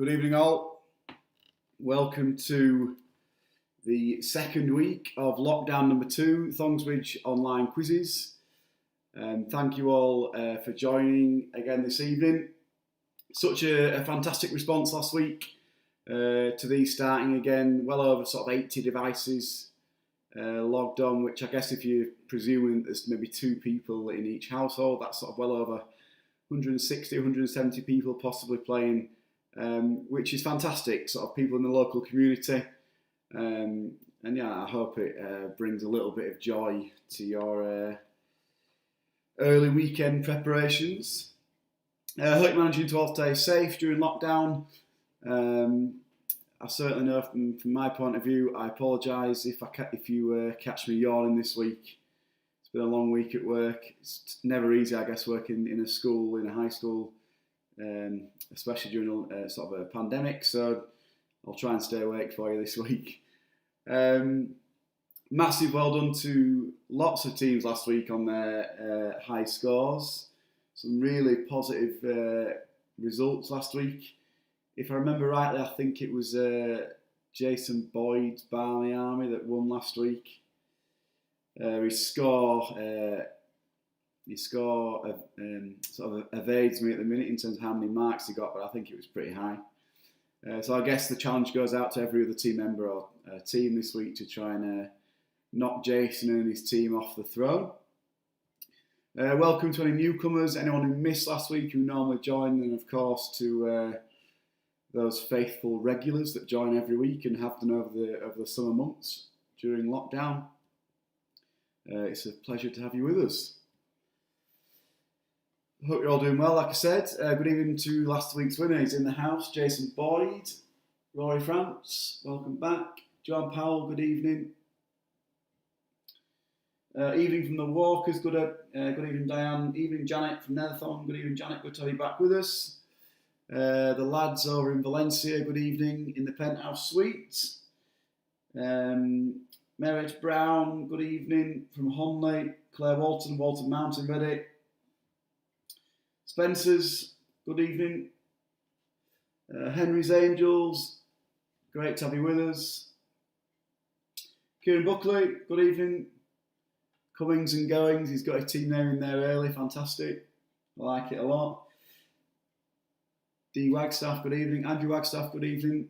Good evening, all. Welcome to the second week of lockdown number 2, Thongsbridge online quizzes. Thank you all for joining again this evening. Such a fantastic response last week to these starting again. Well over sort of 80 devices logged on, which I guess if you're presuming there's maybe 2 people in each household, that's sort of well over 160, 170 people possibly playing. Which is fantastic, sort of people in the local community, and yeah, I hope it brings a little bit of joy to your early weekend preparations. I hope you're managing to all stay safe during lockdown. I certainly know from my point of view, I apologise if you catch me yawning this week. It's been a long week at work. It's never easy, I guess, working in a high school. Especially during sort of a pandemic, so I'll try and stay awake for you this week. Massive well done to lots of teams last week on their high scores. Some really positive results last week. If I remember rightly, I think it was Jason Boyd's Barmy Army that won last week. His score sort of evades me at the minute in terms of how many marks he got, but I think it was pretty high. So I guess the challenge goes out to every other team member or team this week to try and knock Jason and his team off the throne. Welcome to any newcomers, anyone who missed last week who normally join, and of course to those faithful regulars that join every week and have done over the summer months during lockdown. It's a pleasure to have you with us. Hope you're all doing well. Like I said, good evening to last week's winner. He's in the house, Jason Boyd. Rory France, welcome back. John Powell, good evening. Evening from the Walkers, good evening Diane. Evening Janet from Netherthorne, good evening Janet, good to have you back with us. The lads over in Valencia, good evening in the Penthouse Suites. Meredith Brown, good evening from Honley. Claire Walton Mountain, ready. Spencer's, good evening. Henry's Angels, great to have you with us. Kieran Buckley, good evening. Comings and Goings, he's got his team name in there early, fantastic. I like it a lot. D. Wagstaff, good evening. Andrew Wagstaff, good evening.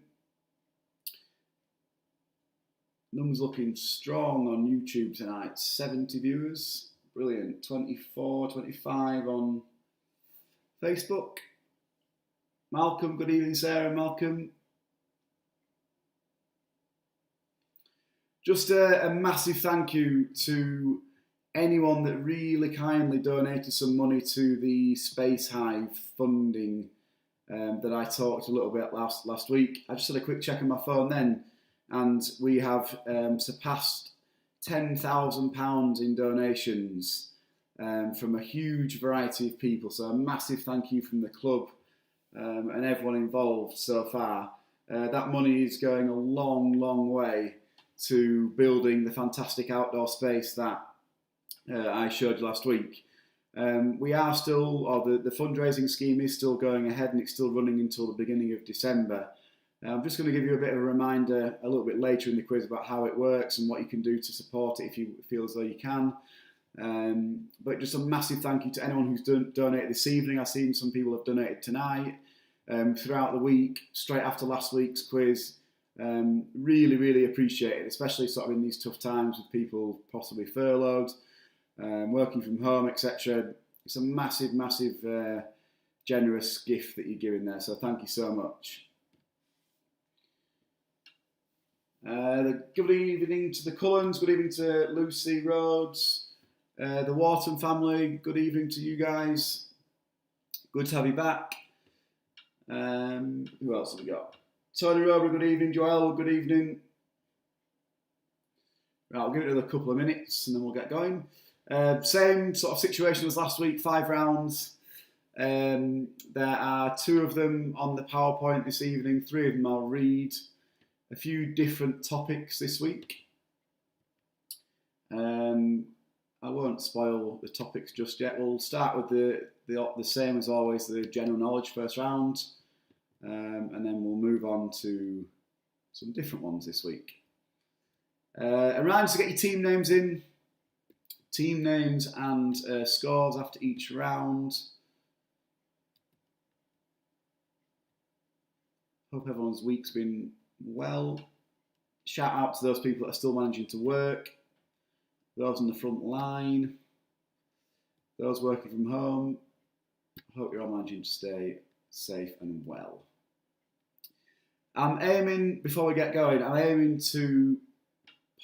Numbers looking strong on YouTube tonight, 70 viewers, brilliant. 24, 25 on Facebook. Malcolm, good evening, Sarah. Malcolm. Just a massive thank you to anyone that really kindly donated some money to the Space Hive funding that I talked a little bit last week. I just had a quick check on my phone then, and we have surpassed £10,000 in donations. From a huge variety of people, so a massive thank you from the club and everyone involved so far. That money is going a long way to building the fantastic outdoor space that I showed you last week. We are still, or the fundraising scheme is still going ahead, and it's still running until the beginning of December. I'm just going to give you a bit of a reminder a little bit later in the quiz about how it works and what you can do to support it if you feel as though you can. But just a massive thank you to anyone who's donated this evening. I've seen some people have donated tonight, throughout the week, straight after last week's quiz. Really appreciate it, especially sort of in these tough times with people possibly furloughed, working from home, etc. It's a massive generous gift that you're giving there, so thank you so much. Good evening to the Cullens, good evening to Lucy Rhodes. The Wharton family, good evening to you guys. Good to have you back. Who else have we got? Tony Rober, good evening. Joel, good evening. Right, I'll give it another couple of minutes and then we'll get going. Same sort of situation as last week, 5 rounds. There are 2 of them on the PowerPoint this evening. 3 of them I'll read. A few different topics this week. I won't spoil the topics just yet. We'll start with the same as always, the general knowledge first round. and then we'll move on to some different ones this week. A rhyme to get your team names in. Team names and scores after each round. Hope everyone's week's been well. Shout out to those people that are still managing to work. Those on the front line. Those working from home. I hope you're all managing to stay safe and well. I'm aiming, before we get going, I'm aiming to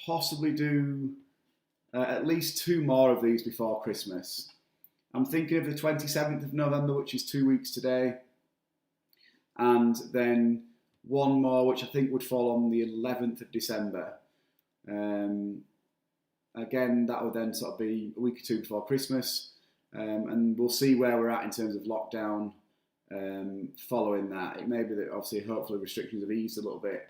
possibly do at least 2 more of these before Christmas. I'm thinking of the 27th of November, which is 2 weeks today, and then one more, which I think would fall on the 11th of December. Again, that would then sort of be a week or 2 before Christmas, and we'll see where we're at in terms of lockdown following that. It may be that obviously, hopefully, restrictions have eased a little bit,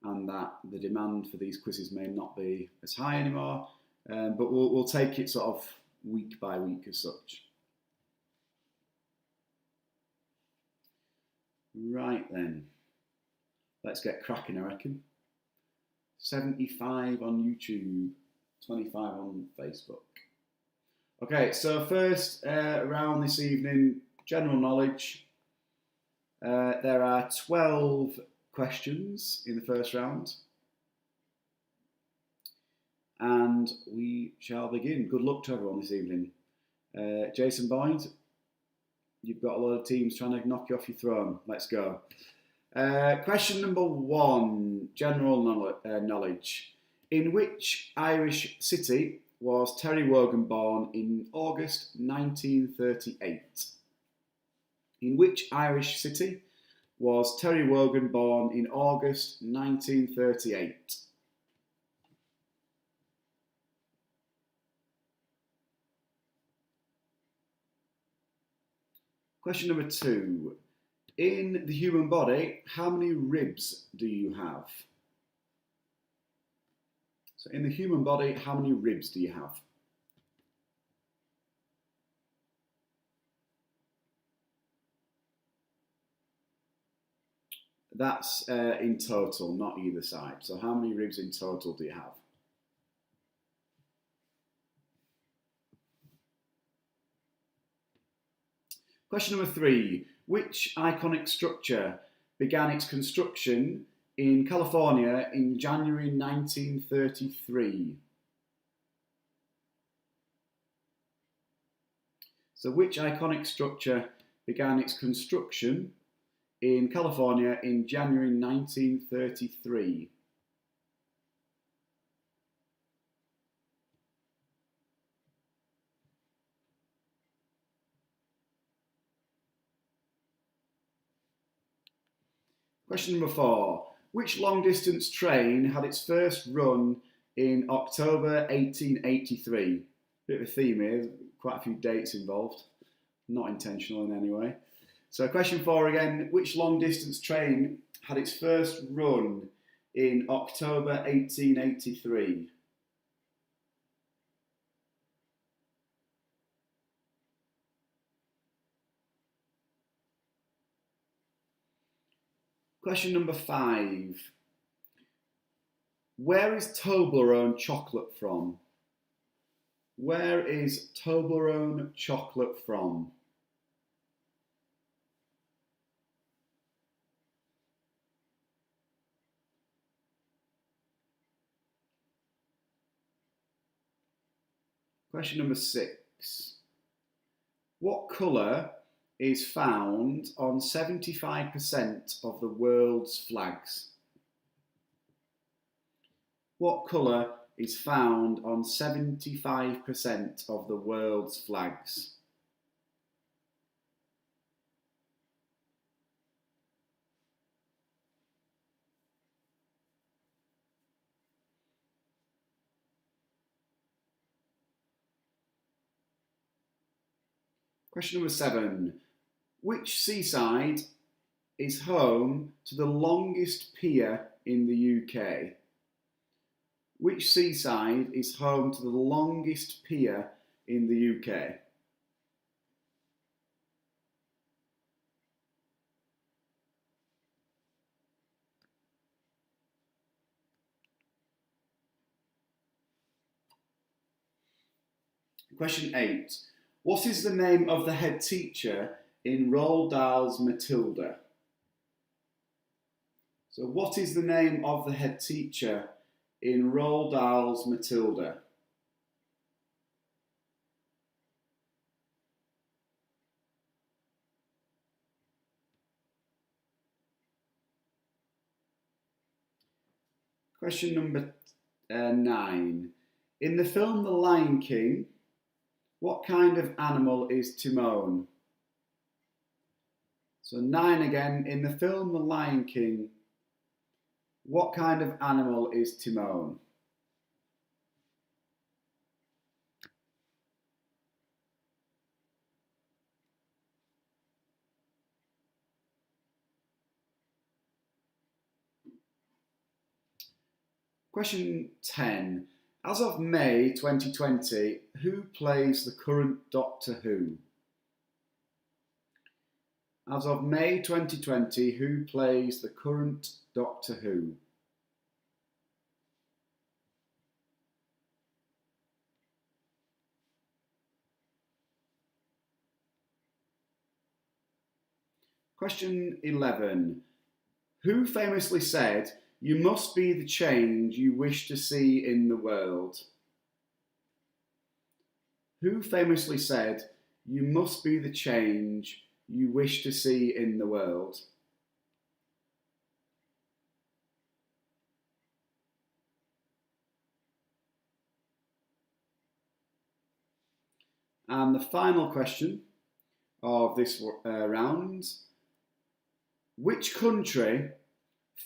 and that the demand for these quizzes may not be as high anymore. But we'll take it sort of week by week as such. Right then, let's get cracking, I reckon. 75 on YouTube, 25 on Facebook. Okay, so first round this evening, general knowledge. There are 12 questions in the first round. And we shall begin. Good luck to everyone this evening. Jason Boyd, you've got a lot of teams trying to knock you off your throne. Let's go. Question number 1, general knowledge. In which Irish city was Terry Wogan born in August 1938? In which Irish city was Terry Wogan born in August 1938? Question number 2. In the human body, how many ribs do you have? So in the human body, how many ribs do you have? That's in total, not either side. So how many ribs in total do you have? Question number 3. Which iconic structure began its construction in California in January 1933? So which iconic structure began its construction in California in January 1933? Question number 4. Which long-distance train had its first run in October 1883? Bit of a theme here, quite a few dates involved. Not intentional in any way. So question 4 again. Which long-distance train had its first run in October 1883? Question number 5. Where is Toblerone chocolate from? Where is Toblerone chocolate from? Question number 6. What colour is found on 75% of the world's flags? What colour is found on 75% of the world's flags? Question number 7. Which seaside is home to the longest pier in the UK? Which seaside is home to the longest pier in the UK? Question 8. What is the name of the head teacher in Roald Dahl's Matilda? So what is the name of the head teacher in Roald Dahl's Matilda? Question number 9. In the film The Lion King, what kind of animal is Timon? So 9 again. In the film The Lion King, what kind of animal is Timon? Question 10. As of May 2020, who plays the current Doctor Who? As of May 2020, who plays the current Doctor Who? Question 11. Who famously said, "You must be the change you wish to see in the world"? Who famously said, "You must be the change you wish to see in the world"? And the final question of this round. Which country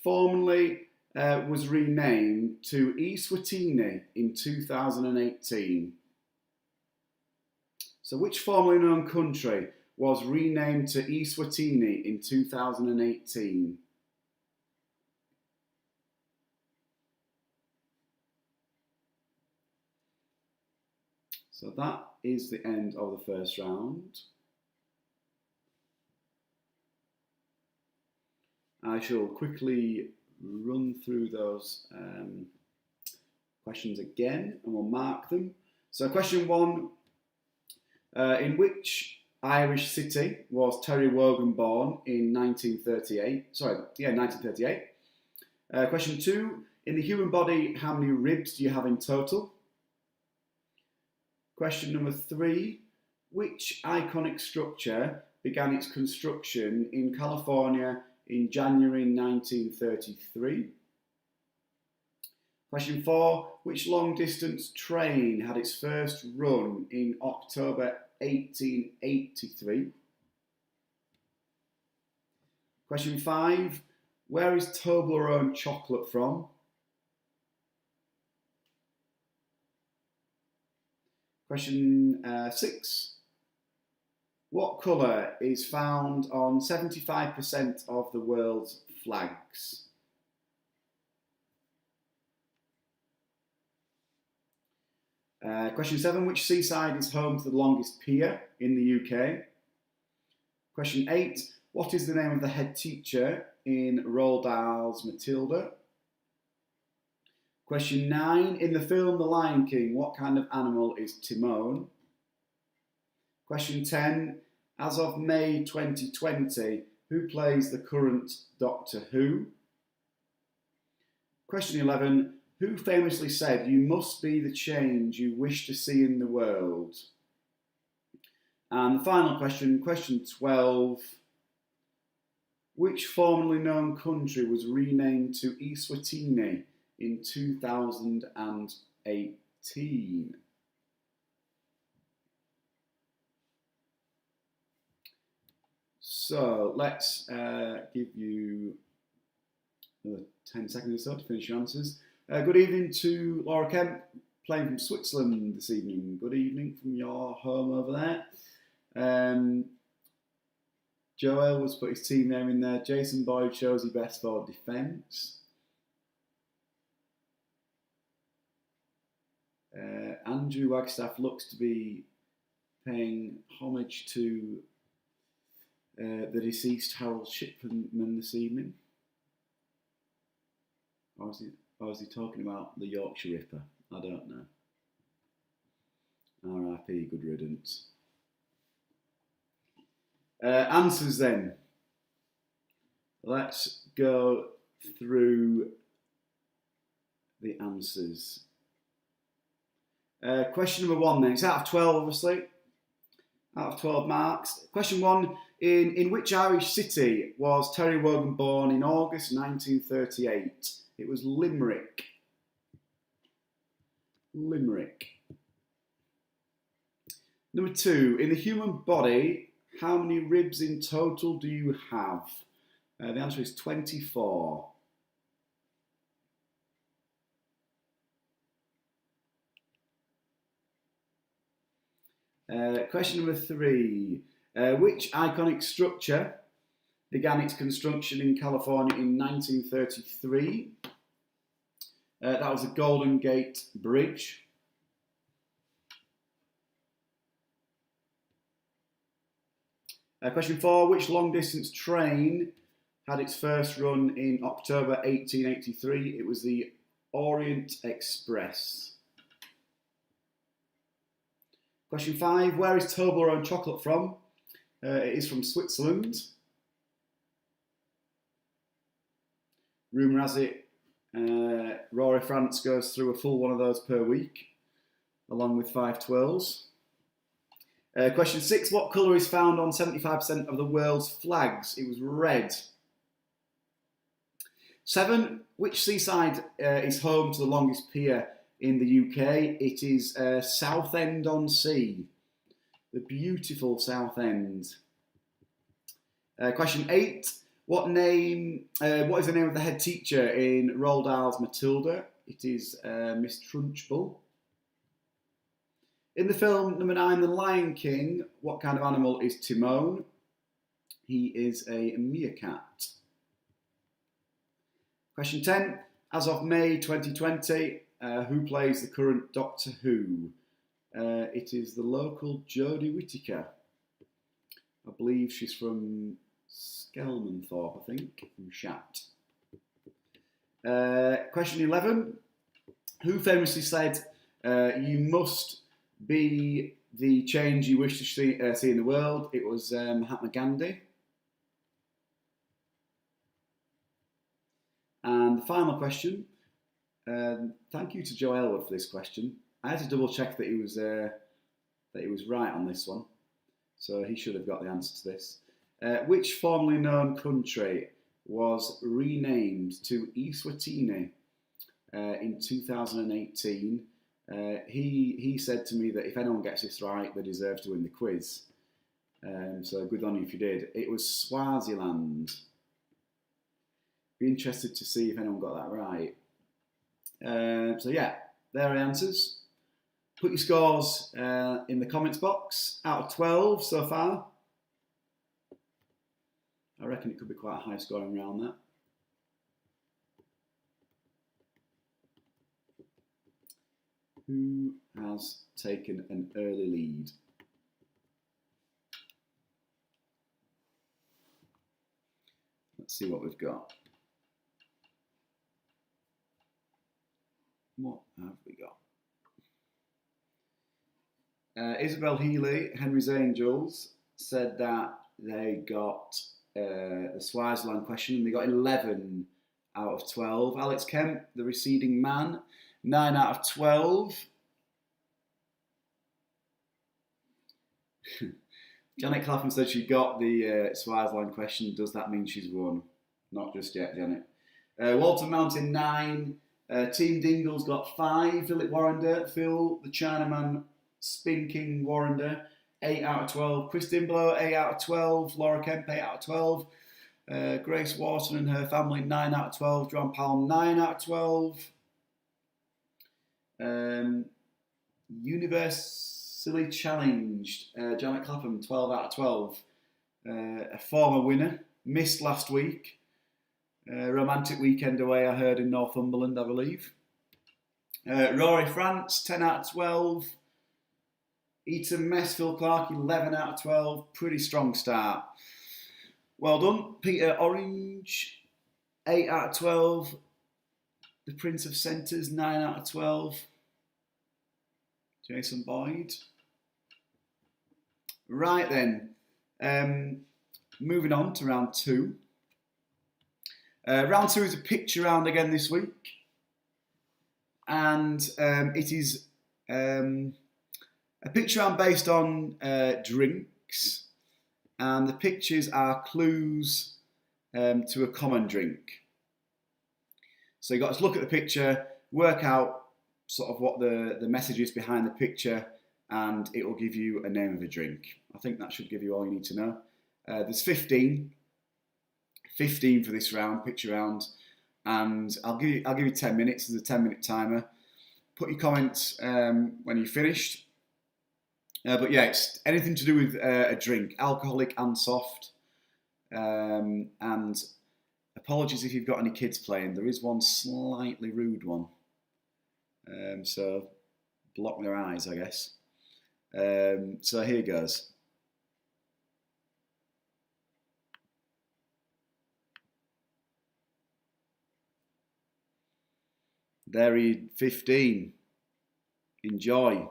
formerly was renamed to Eswatini in 2018? So which formerly known country was renamed to Eswatini in 2018? So that is the end of the first round. I shall quickly run through those questions again and we'll mark them. So question 1, in which Irish city was Terry Wogan born in 1938? 1938. Question 2, in the human body, how many ribs do you have in total? Question number 3, which iconic structure began its construction in California in January 1933? Question 4, which long-distance train had its first run in October 1883? Question 5, where is Toblerone chocolate from? Question 6, what colour is found on 75% of the world's flags? Question 7, which seaside is home to the longest pier in the UK? Question 8, what is the name of the head teacher in Roald Dahl's Matilda? Question 9, in the film The Lion King, what kind of animal is Timon? Question 10, as of May 2020, who plays the current Doctor Who? Question 11, who famously said, "You must be the change you wish to see in the world"? And the final question, question 12, which formerly known country was renamed to Eswatini in 2018? So let's give you another 10 seconds or so to finish your answers. Good evening to Laura Kemp, playing from Switzerland this evening. Good evening from your home over there. Joel was put his team name in there. Jason Boyd shows he best for defence. Andrew Wagstaff looks to be paying homage to the deceased Harold Shipman this evening. Or is he talking about the Yorkshire Ripper? I don't know. R.I.P. Good riddance. Answers then. Let's go through the answers. Question number 1 then. It's out of 12, obviously. Out of 12 marks. Question 1. In which Irish city was Terry Wogan born in August 1938? It was Limerick. Limerick. Number 2. In the human body, how many ribs in total do you have? The answer is 24. Question number 3. Which iconic structure began its construction in California in 1933? That was the Golden Gate Bridge. Question 4. Which long-distance train had its first run in October 1883? It was the Orient Express. Question 5. Where is Toblerone chocolate from? It is from Switzerland. Rumour has it, Rory France goes through a full one of those per week, along with 5 twirls. Question 6. What colour is found on 75% of the world's flags? It was red. 7. Which seaside is home to the longest pier in the UK? It is Southend-on-Sea. The beautiful Southend. Question 8. What is the name of the head teacher in Roald Dahl's Matilda? It is Miss Trunchbull. In the film number 9, The Lion King, what kind of animal is Timon? He is a meerkat. Question 10. As of May 2020, who plays the current Doctor Who? It is the local Jodie Whittaker. I believe she's from Skelmanthorpe, I think, from Shat. Question 11. Who famously said, you must be the change you wish to see in the world? It was Mahatma Gandhi. And the final question. Thank you to Joe Elwood for this question. I had to double check that he was right on this one, so he should have got the answer to this. Which formerly known country was renamed to Eswatini in 2018? He said to me that if anyone gets this right, they deserve to win the quiz. So good on you if you did. It was Swaziland. Be interested to see if anyone got that right. So yeah, there are the answers. Put your scores in the comments box. Out of 12 so far. I reckon it could be quite a high scoring around that. Who has taken an early lead? Let's see what we've got. What have we got? Isabel Healy, Henry's Angels, said that they got the Swaziland question and they got 11 out of 12. Alex Kemp, The Receding Man, 9 out of 12. Janet Clapham said she got the Swaziland question. Does that mean she's won? Not just yet, Janet. Walter Mountain, 9. Team Dingle's got 5. Philip Warrender, Phil the Chinaman, Spin King Warrender, 8 out of 12. Chris Dimblow, 8 out of 12. Laura Kemp, 8 out of 12. Grace Wharton and her family, 9 out of 12. John Powell, 9 out of 12. Universally Challenged, Janet Clapham, 12 out of 12. A former winner, missed last week. Romantic weekend away, I heard, in Northumberland, I believe. Rory France, 10 out of 12. Eton Mess, Phil Clark, 11 out of 12. Pretty strong start. Well done. Peter Orange, 8 out of 12. The Prince of Centres, 9 out of 12. Jason Boyd. Right then, moving on to round 2. Round 2 is a picture round again this week, and it is a picture round based on drinks, and the pictures are clues to a common drink. So you've got to look at the picture, work out sort of what the message is behind the picture, and it will give you a name of a drink. I think that should give you all you need to know. There's 15 for this round, picture round, and I'll give you 10 minutes. There's a 10-minute timer. Put your comments when you've finished. But yeah, it's anything to do with a drink, alcoholic and soft. And apologies if you've got any kids playing. There is one slightly rude one. So block their eyes, I guess. So here goes. There 15. Enjoy.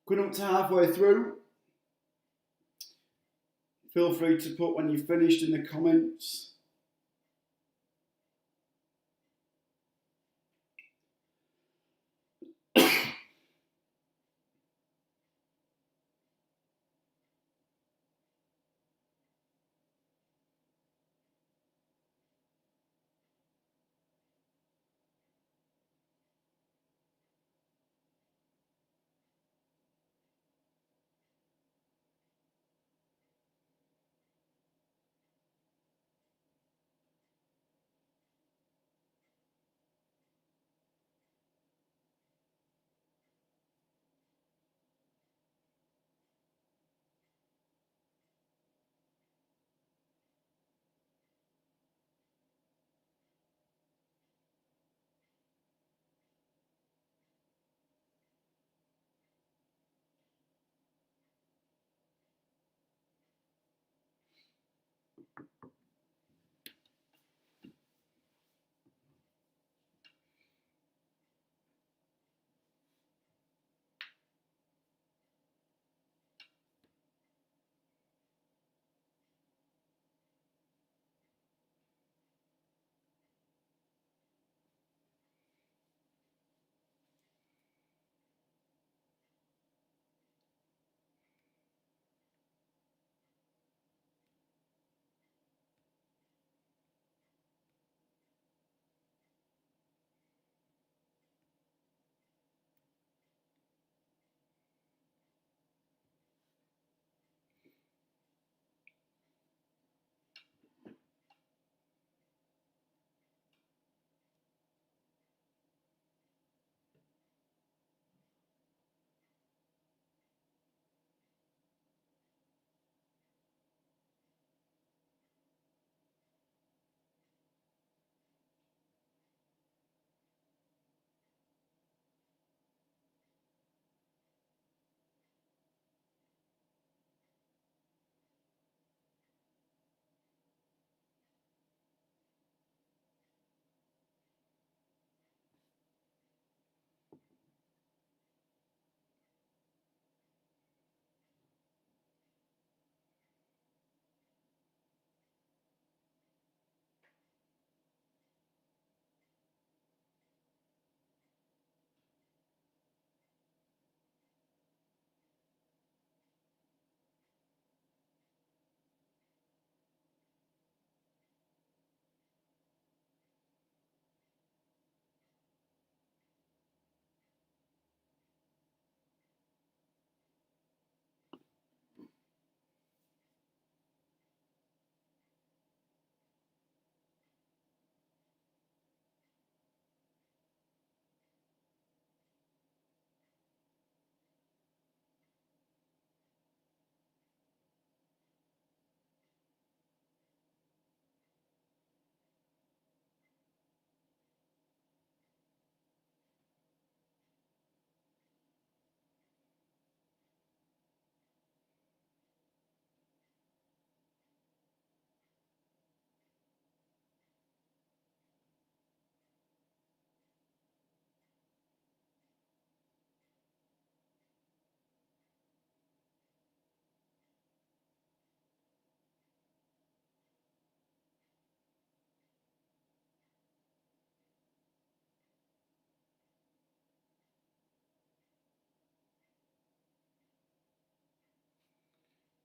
Coming up to halfway through. Feel free to put when you've finished in the comments.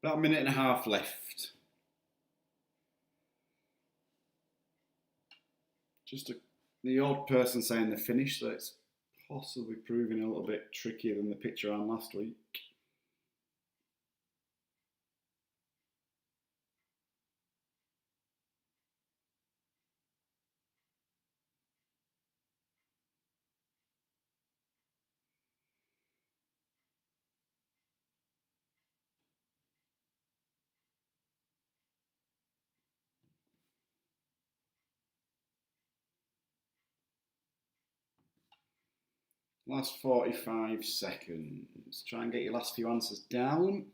About a minute and a half left. Just the odd person saying they're finished, so it's possibly proving a little bit trickier than the picture on last week. Last 45 seconds. Try and get your last few answers down.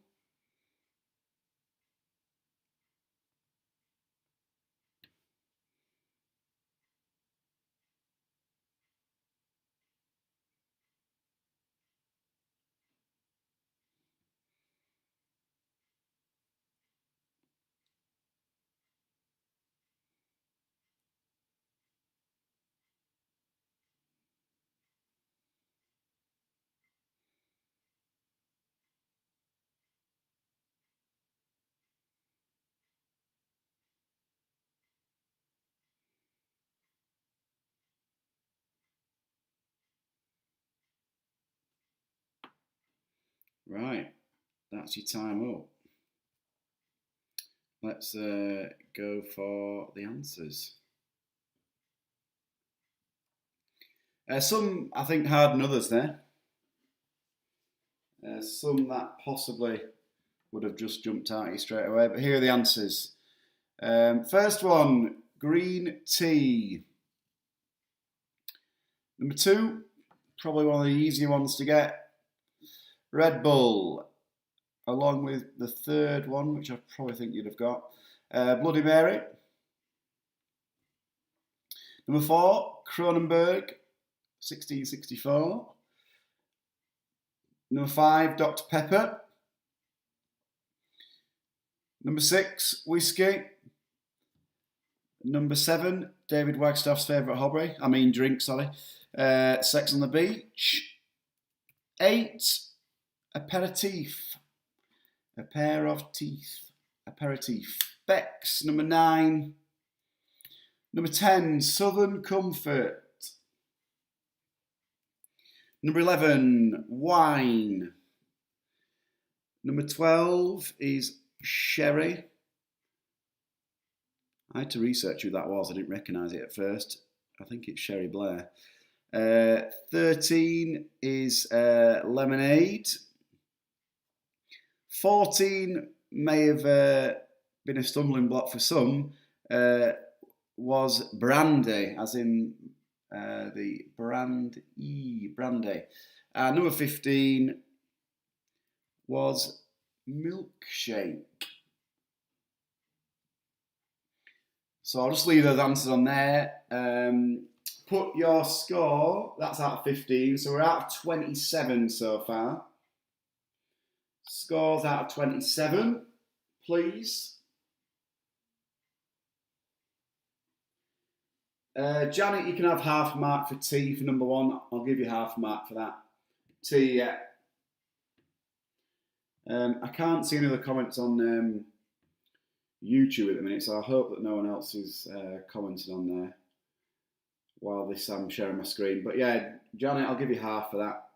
Right, that's your time up. Let's go for the answers. Some, I think, harder than others there. Some that possibly would have just jumped out at you straight away, but here are the answers. First one, green tea. Number 2, probably one of the easier ones to get, Red Bull. Along with the third one, which I probably think you'd have got, Bloody Mary. Number 4, Kronenberg, 1664. Number 5, Dr. Pepper. Number 6, whiskey. Number 7, David Wagstaff's favourite drink, Sex on the Beach. 8, aperitif. A pair of teeth. Aperitif. Beck's. Number 9. Number 10, Southern Comfort. Number 11, wine. Number 12 is sherry. I had to research who that was. I didn't recognise it at first. I think it's Sherry Blair. 13 is lemonade. 14 may have been a stumbling block for some. Was brandy, as in the brandy. Number 15 was milkshake. So I'll just leave those answers on there. Put your score, that's out of 15, so we're out of 27 so far. Scores out of 27, please. Janet, you can have half a mark for tea for number 1. I'll give you half a mark for that. Tea, yeah. I can't see any other comments on YouTube at the minute, so I hope that no one else is commenting on there while I'm sharing my screen. But yeah, Janet, I'll give you half for that.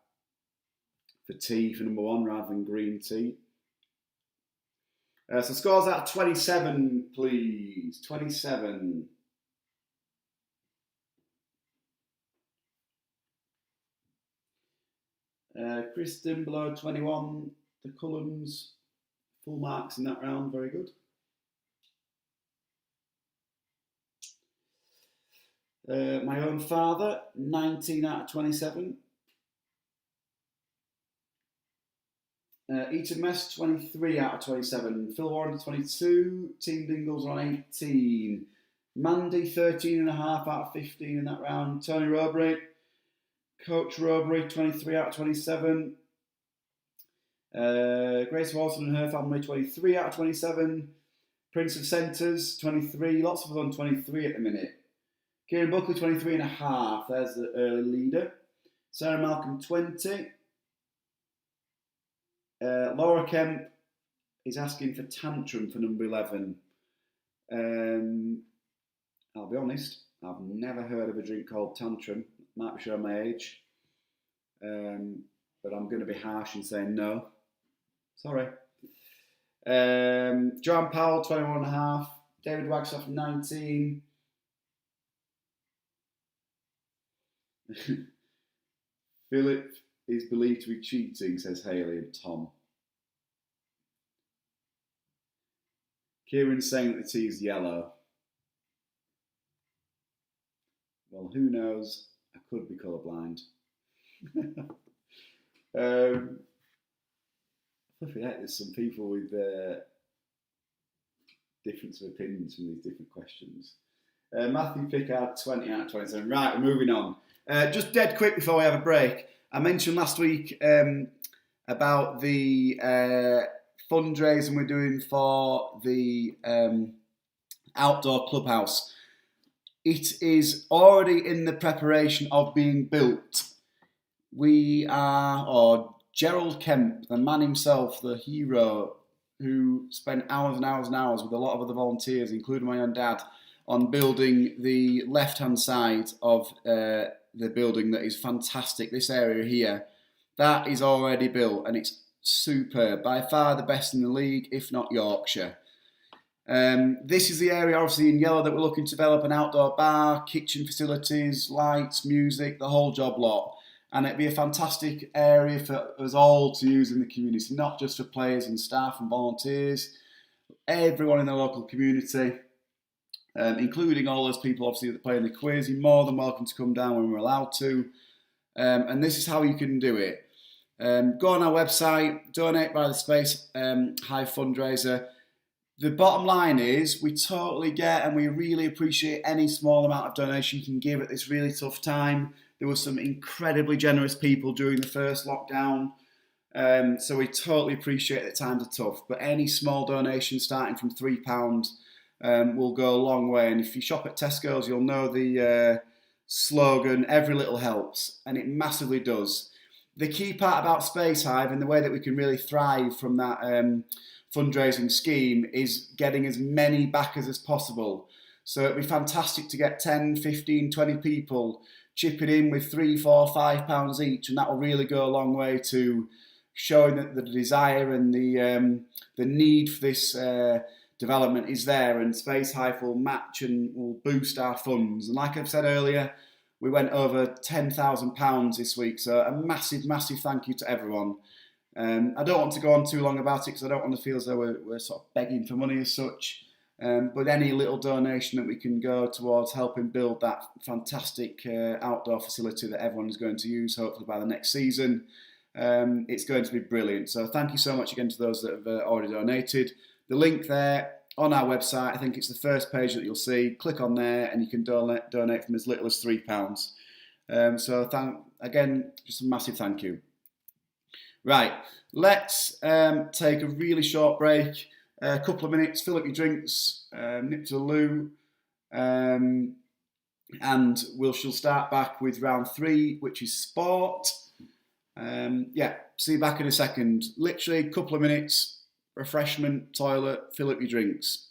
For tea for number 1 rather than green tea. So scores out of 27, please. 27. Kristen below 21. The Cullens, full marks in that round. Very good. My own father, 19 out of 27. Eaton Mess, 23 out of 27. Phil Warren, 22. Team Dingles on 18. Mandy, 13.5 out of 15 in that round. Tony Robbery, Coach Robbery, 23 out of 27. Grace Walton and her family, 23 out of 27. Prince of Centres, 23. Lots of us on 23 at the minute. Kieran Buckley, 23.5. There's the early leader. Sarah Malcolm, 20. Laura Kemp is asking for Tantrum for number 11. I'll be honest, I've never heard of a drink called Tantrum. Might be showing my age. But I'm going to be harsh and say no. Sorry. Joanne Powell, 21.5. David Wagstaff, 19. Philip is believed to be cheating, says Hayley and Tom. Kieran's saying that the tea is yellow. Well, who knows? I could be colourblind. I forget there's some people with difference of opinions from these different questions. Matthew Pickard, 20 out of 27. Right, we're moving on. Just dead quick before we have a break. I mentioned last week about the fundraising we're doing for the outdoor clubhouse. It is already in the preparation of being built. Gerald Kemp, the man himself, the hero, who spent hours and hours and hours with a lot of other volunteers, including my own dad, on building the left-hand side of the building that is fantastic. This area here, that is already built and it's superb. By far the best in the league, if not Yorkshire. This is the area, obviously in yellow, that we're looking to develop an outdoor bar, kitchen facilities, lights, music, the whole job lot. And it'd be a fantastic area for us all to use in the community, not just for players and staff and volunteers, everyone in the local community, including all those people obviously that play in the quiz. You're more than welcome to come down when we're allowed to. And this is how you can do it. Go on our website, donate by the Space Hive fundraiser. The bottom line is we totally get and we really appreciate any small amount of donation you can give at this really tough time. There were some incredibly generous people during the first lockdown, so we totally appreciate that times are tough. But any small donation starting from £3 will go a long way. And if you shop at Tesco's, you'll know the slogan, every little helps, and it massively does. The key part about Space Hive and the way that we can really thrive from that fundraising scheme is getting as many backers as possible. So it'd be fantastic to get 10, 15, 20 people chipping in with £3, £4, £5 each, and that will really go a long way to showing that the desire and the need for this development is there, and Space Hive will match and will boost our funds. And like I've said earlier, we went over £10,000 this week, so a massive, massive thank you to everyone. I don't want to go on too long about it because I don't want to feel as though we're sort of begging for money as such. But any little donation that we can go towards helping build that fantastic outdoor facility that everyone is going to use, hopefully by the next season, it's going to be brilliant. So thank you so much again to those that have already donated. The link there on our website, I think it's the first page that you'll see. Click on there and you can donate from as little as £3. So again, just a massive thank you. Right, let's take a really short break, a couple of minutes, fill up your drinks, nip to the loo, and she'll start back with round 3, which is sport. See you back in a second. Literally a couple of minutes, refreshment, toilet, fill up your drinks.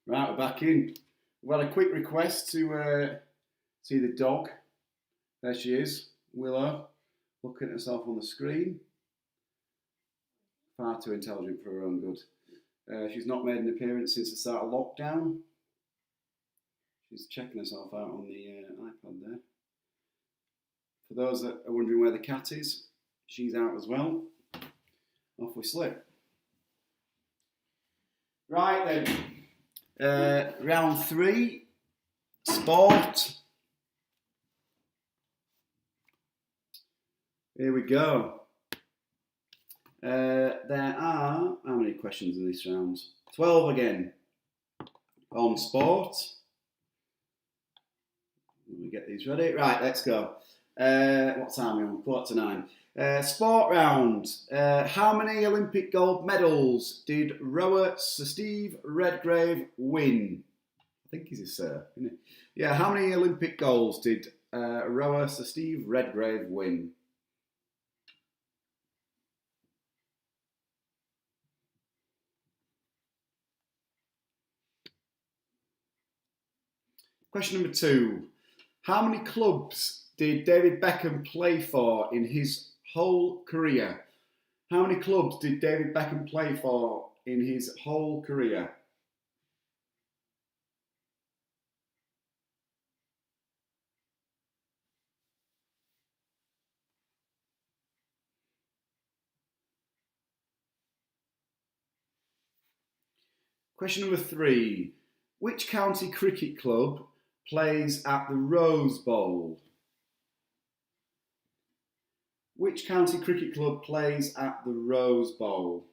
Right, we're back in. Well, a quick request to see the dog. There she is, Willow, looking at herself on the screen. Far too intelligent for her own good. She's not made an appearance since the start of lockdown. She's checking herself out on the iPad there. For those that are wondering where the cat is, she's out as well. Off we slip. Right then, round 3, sport. Here we go. There are, how many questions in this round? 12 again on sport. Let me get these ready. Right, let's go. What time are we on? 8:45. Sport round. How many Olympic gold medals did rower Sir Steve Redgrave win? I think he's a sir, isn't he? Yeah, how many Olympic golds did rower Sir Steve Redgrave win? Question number 2. How many clubs did David Beckham play for in his whole career? How many clubs did David Beckham play for in his whole career? Question number 3. Which county cricket club plays at the Rose Bowl? Which county cricket club plays at the Rose Bowl?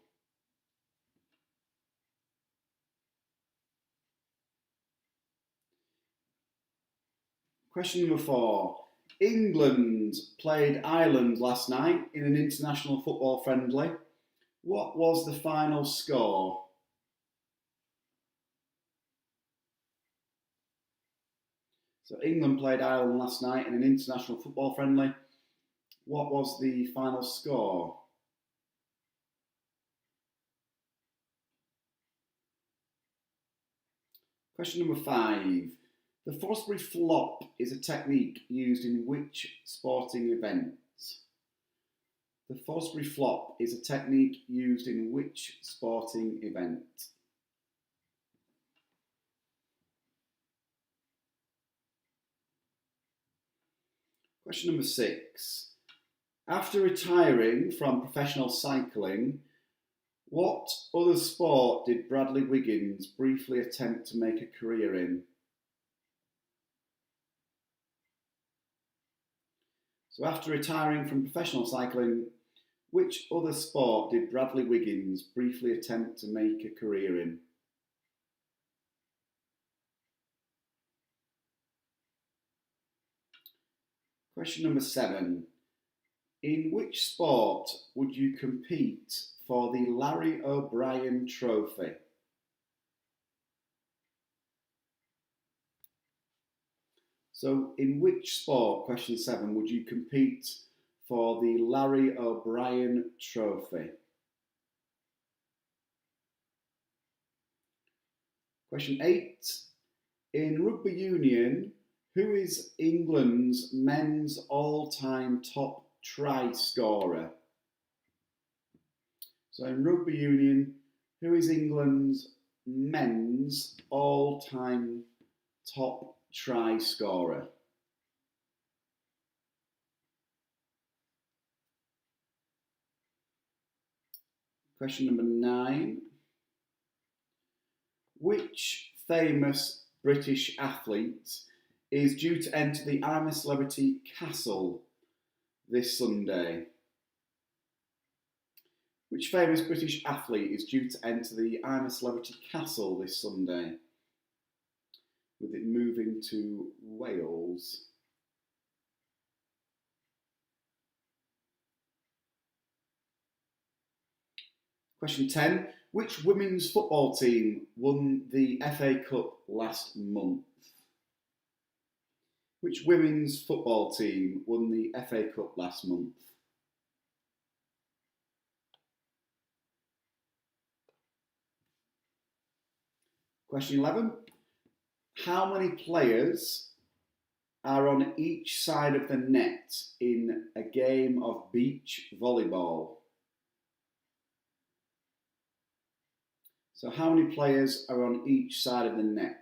Question number 4. England played Ireland last night in an international football friendly. What was the final score? So England played Ireland last night in an international football friendly. What was the final score? Question number 5. The Fosbury flop is a technique used in which sporting event? The Fosbury flop is a technique used in which sporting event? Question number 6. After retiring from professional cycling, what other sport did Bradley Wiggins briefly attempt to make a career in? So after retiring from professional cycling, which other sport did Bradley Wiggins briefly attempt to make a career in? Question number 7. In which sport would you compete for the Larry O'Brien Trophy? So, in which sport, question 7, would you compete for the Larry O'Brien Trophy? Question 8. In rugby union, who is England's men's all-time top try scorer? So in rugby union, who is England's men's all-time top try scorer? Question number 9. Which famous British athlete is due to enter the I'm a Celebrity Castle this Sunday? Which famous British athlete is due to enter the I'm a Celebrity Castle this Sunday, with it moving to Wales? Question 10. Which women's football team won the FA Cup last month? Which women's football team won the FA Cup last month? Question 11. How many players are on each side of the net in a game of beach volleyball? So how many players are on each side of the net?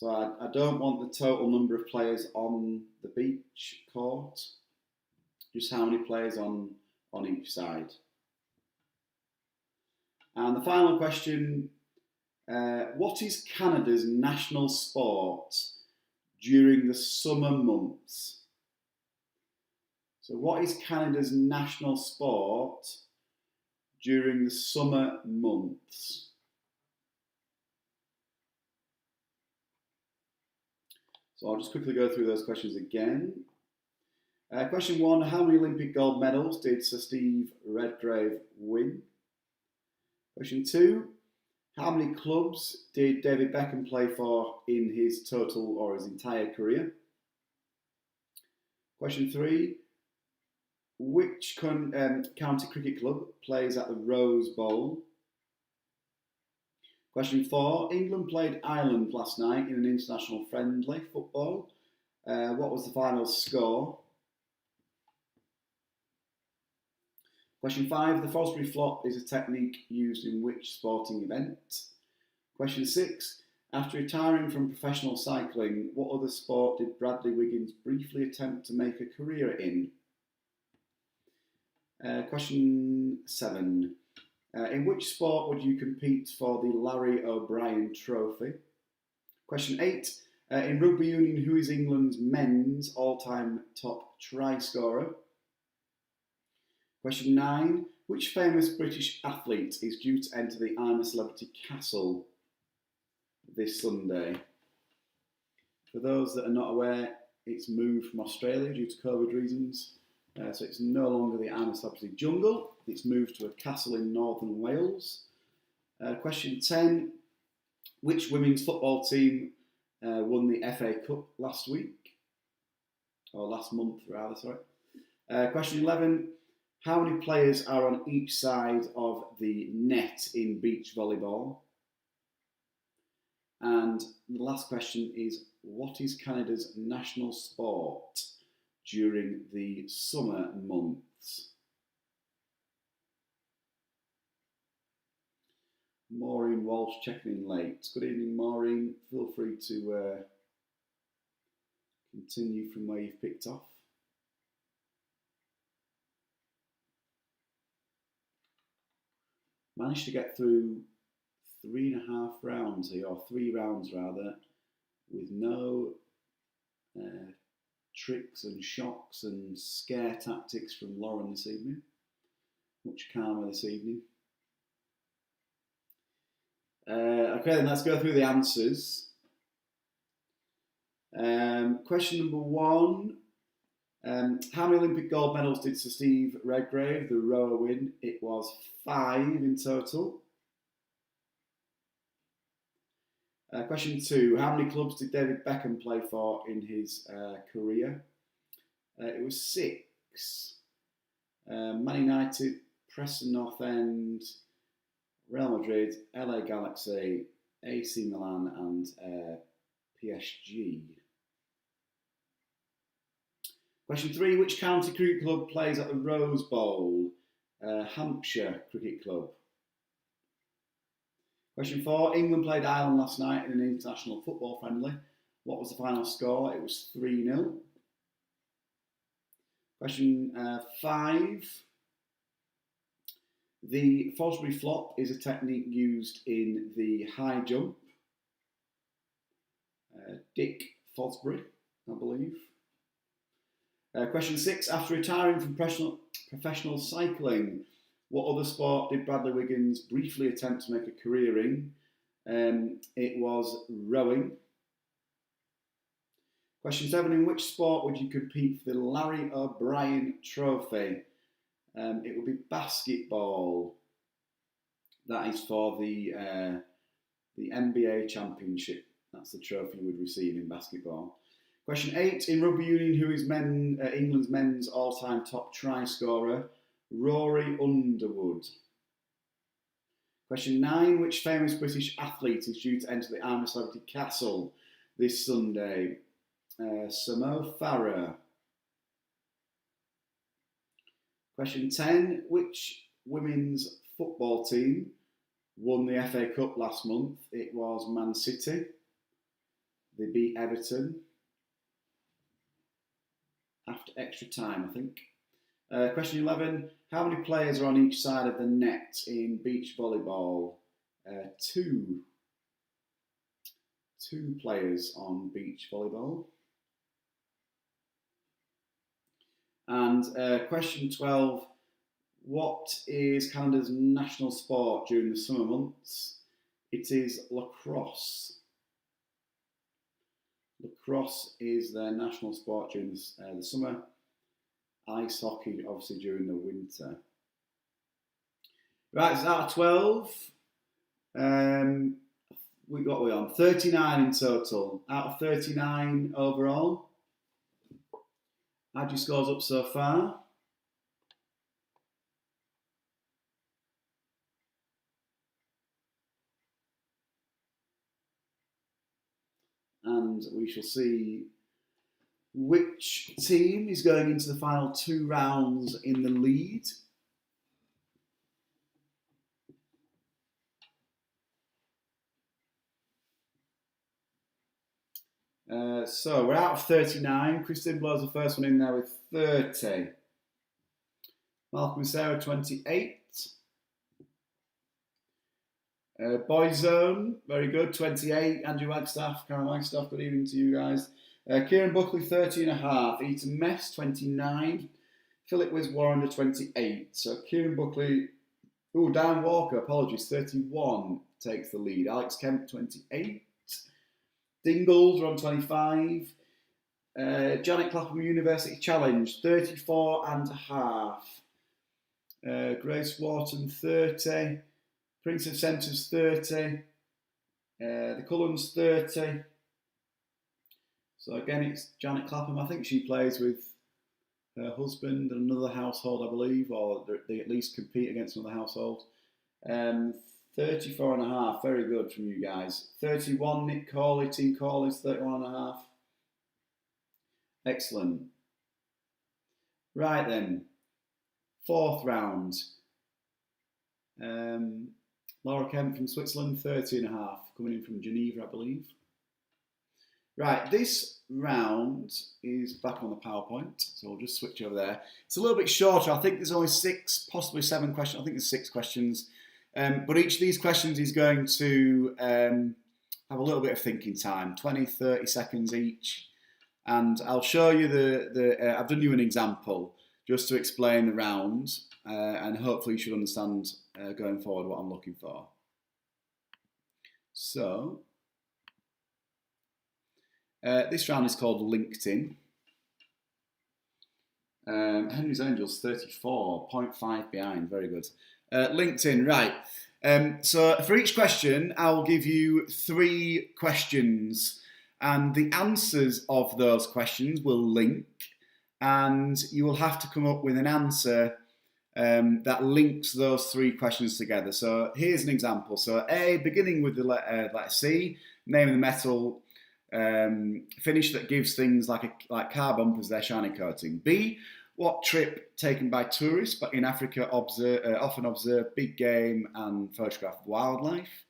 So I don't want the total number of players on the beach court, just how many players on each side. And the final question, what is Canada's national sport during the summer months? So what is Canada's national sport during the summer months? So I'll just quickly go through those questions again. Question 1, how many Olympic gold medals did Sir Steve Redgrave win? Question 2, how many clubs did David Beckham play for in his total or his entire career? Question 3, which county cricket club plays at the Rose Bowl? Question 4, England played Ireland last night in an international friendly football. What was the final score? Question 5, the Fosbury flop is a technique used in which sporting event? Question 6, after retiring from professional cycling, what other sport did Bradley Wiggins briefly attempt to make a career in? Question 7, in which sport would you compete for the Larry O'Brien Trophy? Question 8, in rugby union, who is England's men's all-time top try scorer? Question 9, which famous British athlete is due to enter the I'm a Celebrity Castle this Sunday? For those that are not aware, it's moved from Australia due to COVID reasons. So it's no longer the I'm a Celebrity Jungle. It's moved to a castle in northern Wales. Question 10, which women's football team won the FA Cup last week? Or last month, rather, sorry. Question 11, how many players are on each side of the net in beach volleyball? And the last question is, what is Canada's national sport during the summer months? Maureen Walsh checking in late. Good evening, Maureen. Feel free to continue from where you've picked off. Managed to get through 3.5 rounds here, or 3 rounds rather, with no tricks and shocks and scare tactics from Lauren this evening. Much calmer this evening. Okay, then let's go through the answers. Question number 1. How many Olympic gold medals did Sir Steve Redgrave, the rower, win? It was 5 in total. Question 2. How many clubs did David Beckham play for in his career? It was 6. Man United, Preston North End, Real Madrid, LA Galaxy, AC Milan and PSG. Question 3, which county cricket club plays at the Rose Bowl? Hampshire Cricket Club. Question 4, England played Ireland last night in an international football friendly. What was the final score? It was 3-0. Question 5, the Fosbury flop is a technique used in the high jump. Dick Fosbury, I believe. Question 6, after retiring from professional cycling, what other sport did Bradley Wiggins briefly attempt to make a career in? It was rowing. Question 7, in which sport would you compete for the Larry O'Brien Trophy? It would be basketball. That is for the NBA Championship. That's the trophy you would receive in basketball. Question 8, in rugby union, who is England's men's all-time top try scorer? Rory Underwood. Question 9, which famous British athlete is due to enter the I'm a Celebrity Castle this Sunday? Samo Farah. Question 10, which women's football team won the FA Cup last month? It was Man City. They beat Everton after extra time, I think. Question 11. How many players are on each side of the net in beach volleyball? Two. Two players on beach volleyball. And question 12. What is Canada's national sport during the summer months? It is lacrosse. Lacrosse is their national sport during the summer. Ice hockey, obviously, during the winter. Right, it's out of 12. What are we on? 39 in total. Out of 39 overall. How'd your scores up so far? And we shall see which team is going into the final 2 rounds in the lead. So we're out of 39. Christine blows the first one in there with 30. Malcolm and Sarah, 28. Boyzone, very good, 28. Andrew Wagstaff, Karen Wagstaff, good evening to you guys. Kieran Buckley, 30.5. Ethan Mess, 29. Philip Wiswarrender, 28. So Kieran Buckley, Dan Walker, apologies, 31 takes the lead. Alex Kemp, 28. Dingles are on 25. Janet Clapham University Challenge, 34.5. Grace Wharton, 30. Prince of Centres, 30. The Cullens, 30. So again, it's Janet Clapham. I think she plays with her husband and another household, I believe, or they at least compete against another household. 34.5, very good from you guys. 31, Nick Corley, Team Corley's 31.5. Excellent. Right then, 4th round. Laura Kemp from Switzerland, 30.5, coming in from Geneva, I believe. Right, this round is back on the PowerPoint, so we'll just switch over there. It's a little bit shorter. I think there's only 6, possibly 7 questions. I think there's 6 questions. But each of these questions is going to have a little bit of thinking time, 20, 30 seconds each. And I'll show you I've done you an example just to explain the round, and hopefully you should understand going forward what I'm looking for. So, this round is called LinkedIn. Henry's Angels, 34, 0.5 behind, very good. LinkedIn, right. So for each question, I'll give you 3 questions, and the answers of those questions will link, and you will have to come up with an answer that links those 3 questions together. So here's an example. So A, beginning with the letter C, name of the metal finish that gives things like car bumpers their shiny coating. B, what trip taken by tourists but in Africa often observe big game and photograph wildlife.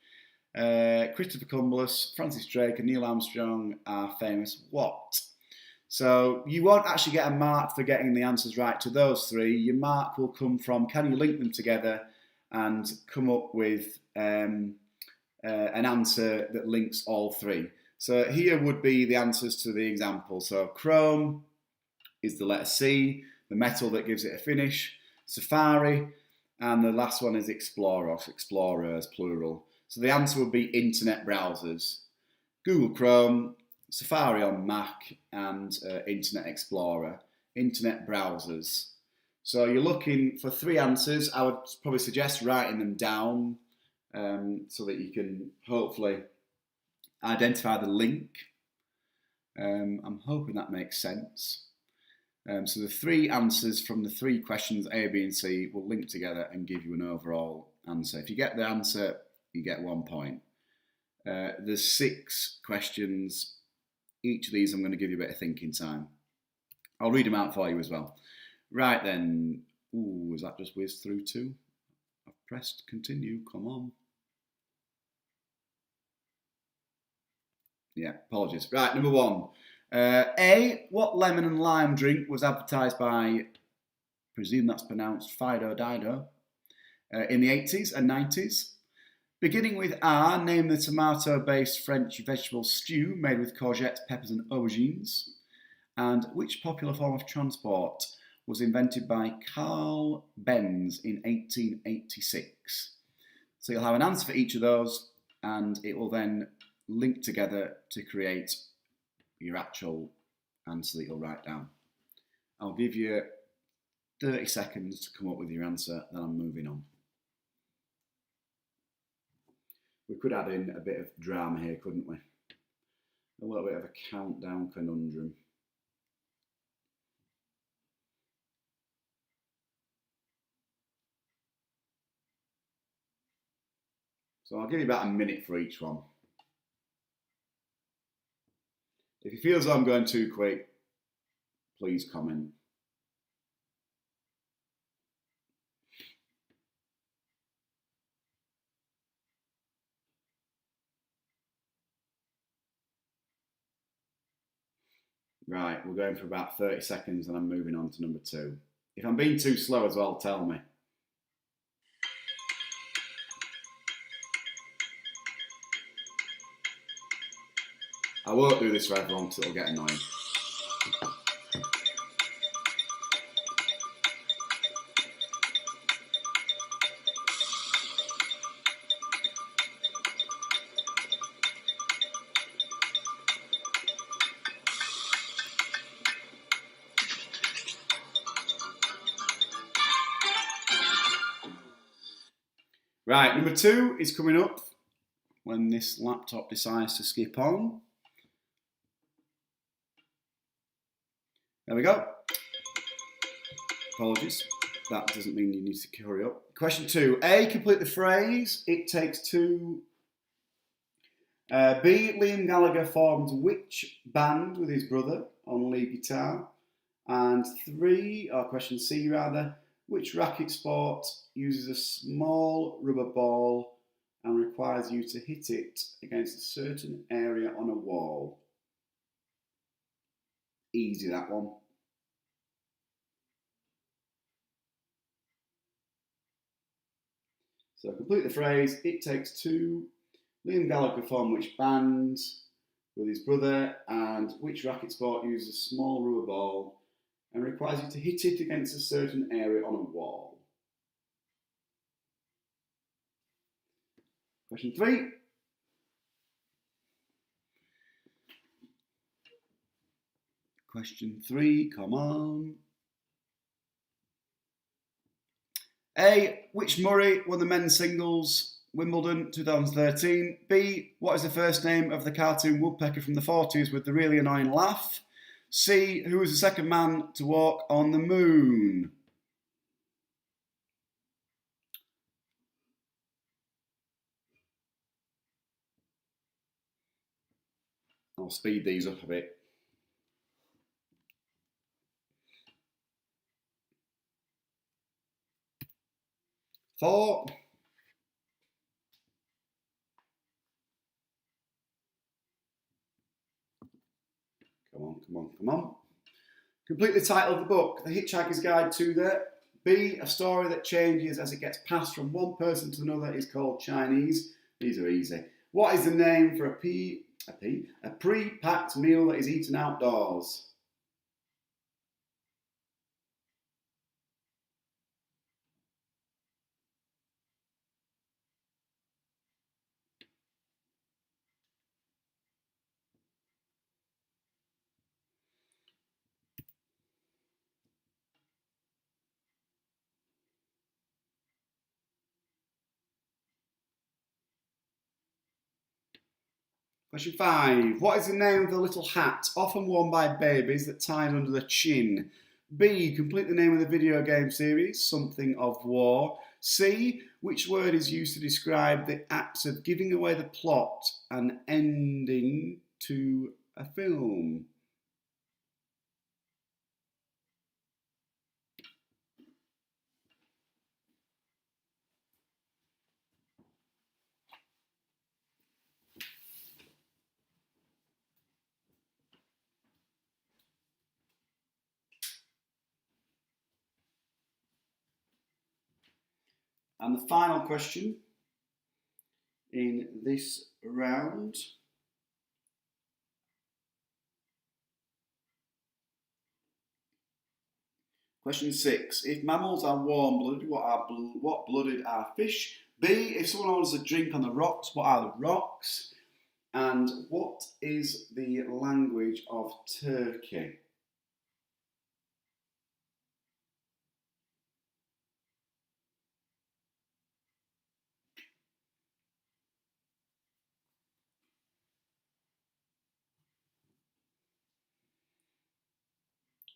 Christopher Columbus, Francis Drake and Neil Armstrong are famous what? So you won't actually get a mark for getting the answers right to those 3. Your mark will come from can you link them together and come up with an answer that links all 3. So here would be the answers to the example. So chrome is the letter C, the metal that gives it a finish, safari, and the last one is explorer, explorers, plural. So the answer would be internet browsers. Google Chrome, Safari on Mac, and Internet Explorer, internet browsers. So you're looking for 3 answers. I would probably suggest writing them down so that you can hopefully identify the link. I'm hoping that makes sense. So the 3 answers from the 3 questions A, B and C will link together and give you an overall answer. If you get the answer, you get 1 point. There's 6 questions. Each of these I'm going to give you a bit of thinking time. I'll read them out for you as well. Right then. Ooh, has that just whizzed through too? I've pressed continue, come on. Yeah, apologies. Right, number 1. A, what lemon and lime drink was advertised by, presume that's pronounced Fido Dido, in the 80s and 90s? Beginning with R, name the tomato-based French vegetable stew made with courgettes, peppers and aubergines. And which popular form of transport was invented by Carl Benz in 1886? So you'll have an answer for each of those, and it will then link together to create your actual answer that you'll write down. I'll give you 30 seconds to come up with your answer, then I'm moving on. We could add in a bit of drama here, couldn't we? A little bit of a countdown conundrum. So I'll give you about a minute for each one. If you feel as though I'm going too quick, please comment. Right, we're going for about 30 seconds and I'm moving on to number 2. If I'm being too slow as well, tell me. I won't do this for everyone because it'll get annoying. Right, number 2 is coming up when this laptop decides to skip on. There we go. Apologies. That doesn't mean you need to hurry up. Question 2. A, complete the phrase, it takes 2. B, Liam Gallagher formed which band with his brother on lead guitar? And 3, or question C rather, which racket sport uses a small rubber ball and requires you to hit it against a certain area on a wall? Easy, that one. So complete the phrase, it takes 2. Liam Gallagher formed which band with his brother, and which racket sport uses a small rubber ball and requires you to hit it against a certain area on a wall? Question 3. Question 3, come on. A, which Murray won the men's singles Wimbledon 2013? B, what is the first name of the cartoon woodpecker from the 40s with the really annoying laugh? C, who was the second man to walk on the moon? I'll speed these up a bit. 4. Come on, come on, come on. Complete the title of the book. The Hitchhiker's Guide to the... B, a story that changes as it gets passed from one person to another is called Chinese. These are easy. What is the name for a pre-packed meal that is eaten outdoors? Question 5. What is the name of the little hat often worn by babies that ties under the chin? B, complete the name of the video game series, Something of War. C, which word is used to describe the act of giving away the plot and ending to a film? And the final question in this round. Question 6. If mammals are warm-blooded, what blooded are fish? B. If someone orders a drink on the rocks, what are the rocks? And what is the language of Turkey?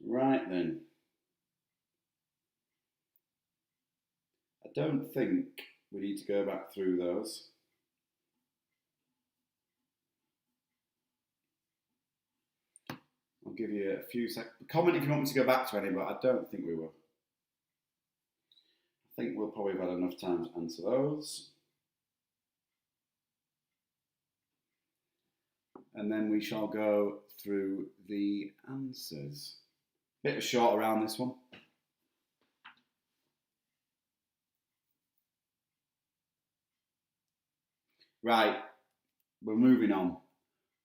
Right then. I don't think we need to go back through those. I'll give you a few seconds. Comment if you want me to go back to any, but I don't think we will. I think we'll probably have had enough time to answer those. And then we shall go through the answers. Bit of a short around this one. Right, we're moving on.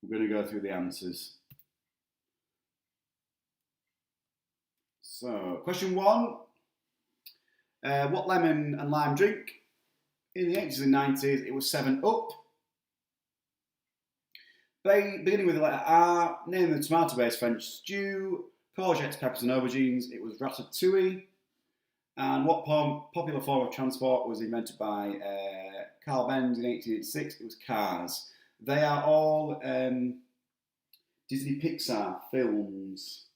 We're going to go through the answers. So, question 1. What lemon and lime drink? In the 80s and 90s, it was 7-Up. Beginning with the letter R, name of the tomato-based French stew, courgettes, peppers and aubergines, it was ratatouille. And what popular form of transport was invented by Carl Benz in 1886? It was cars. They are all Disney Pixar films.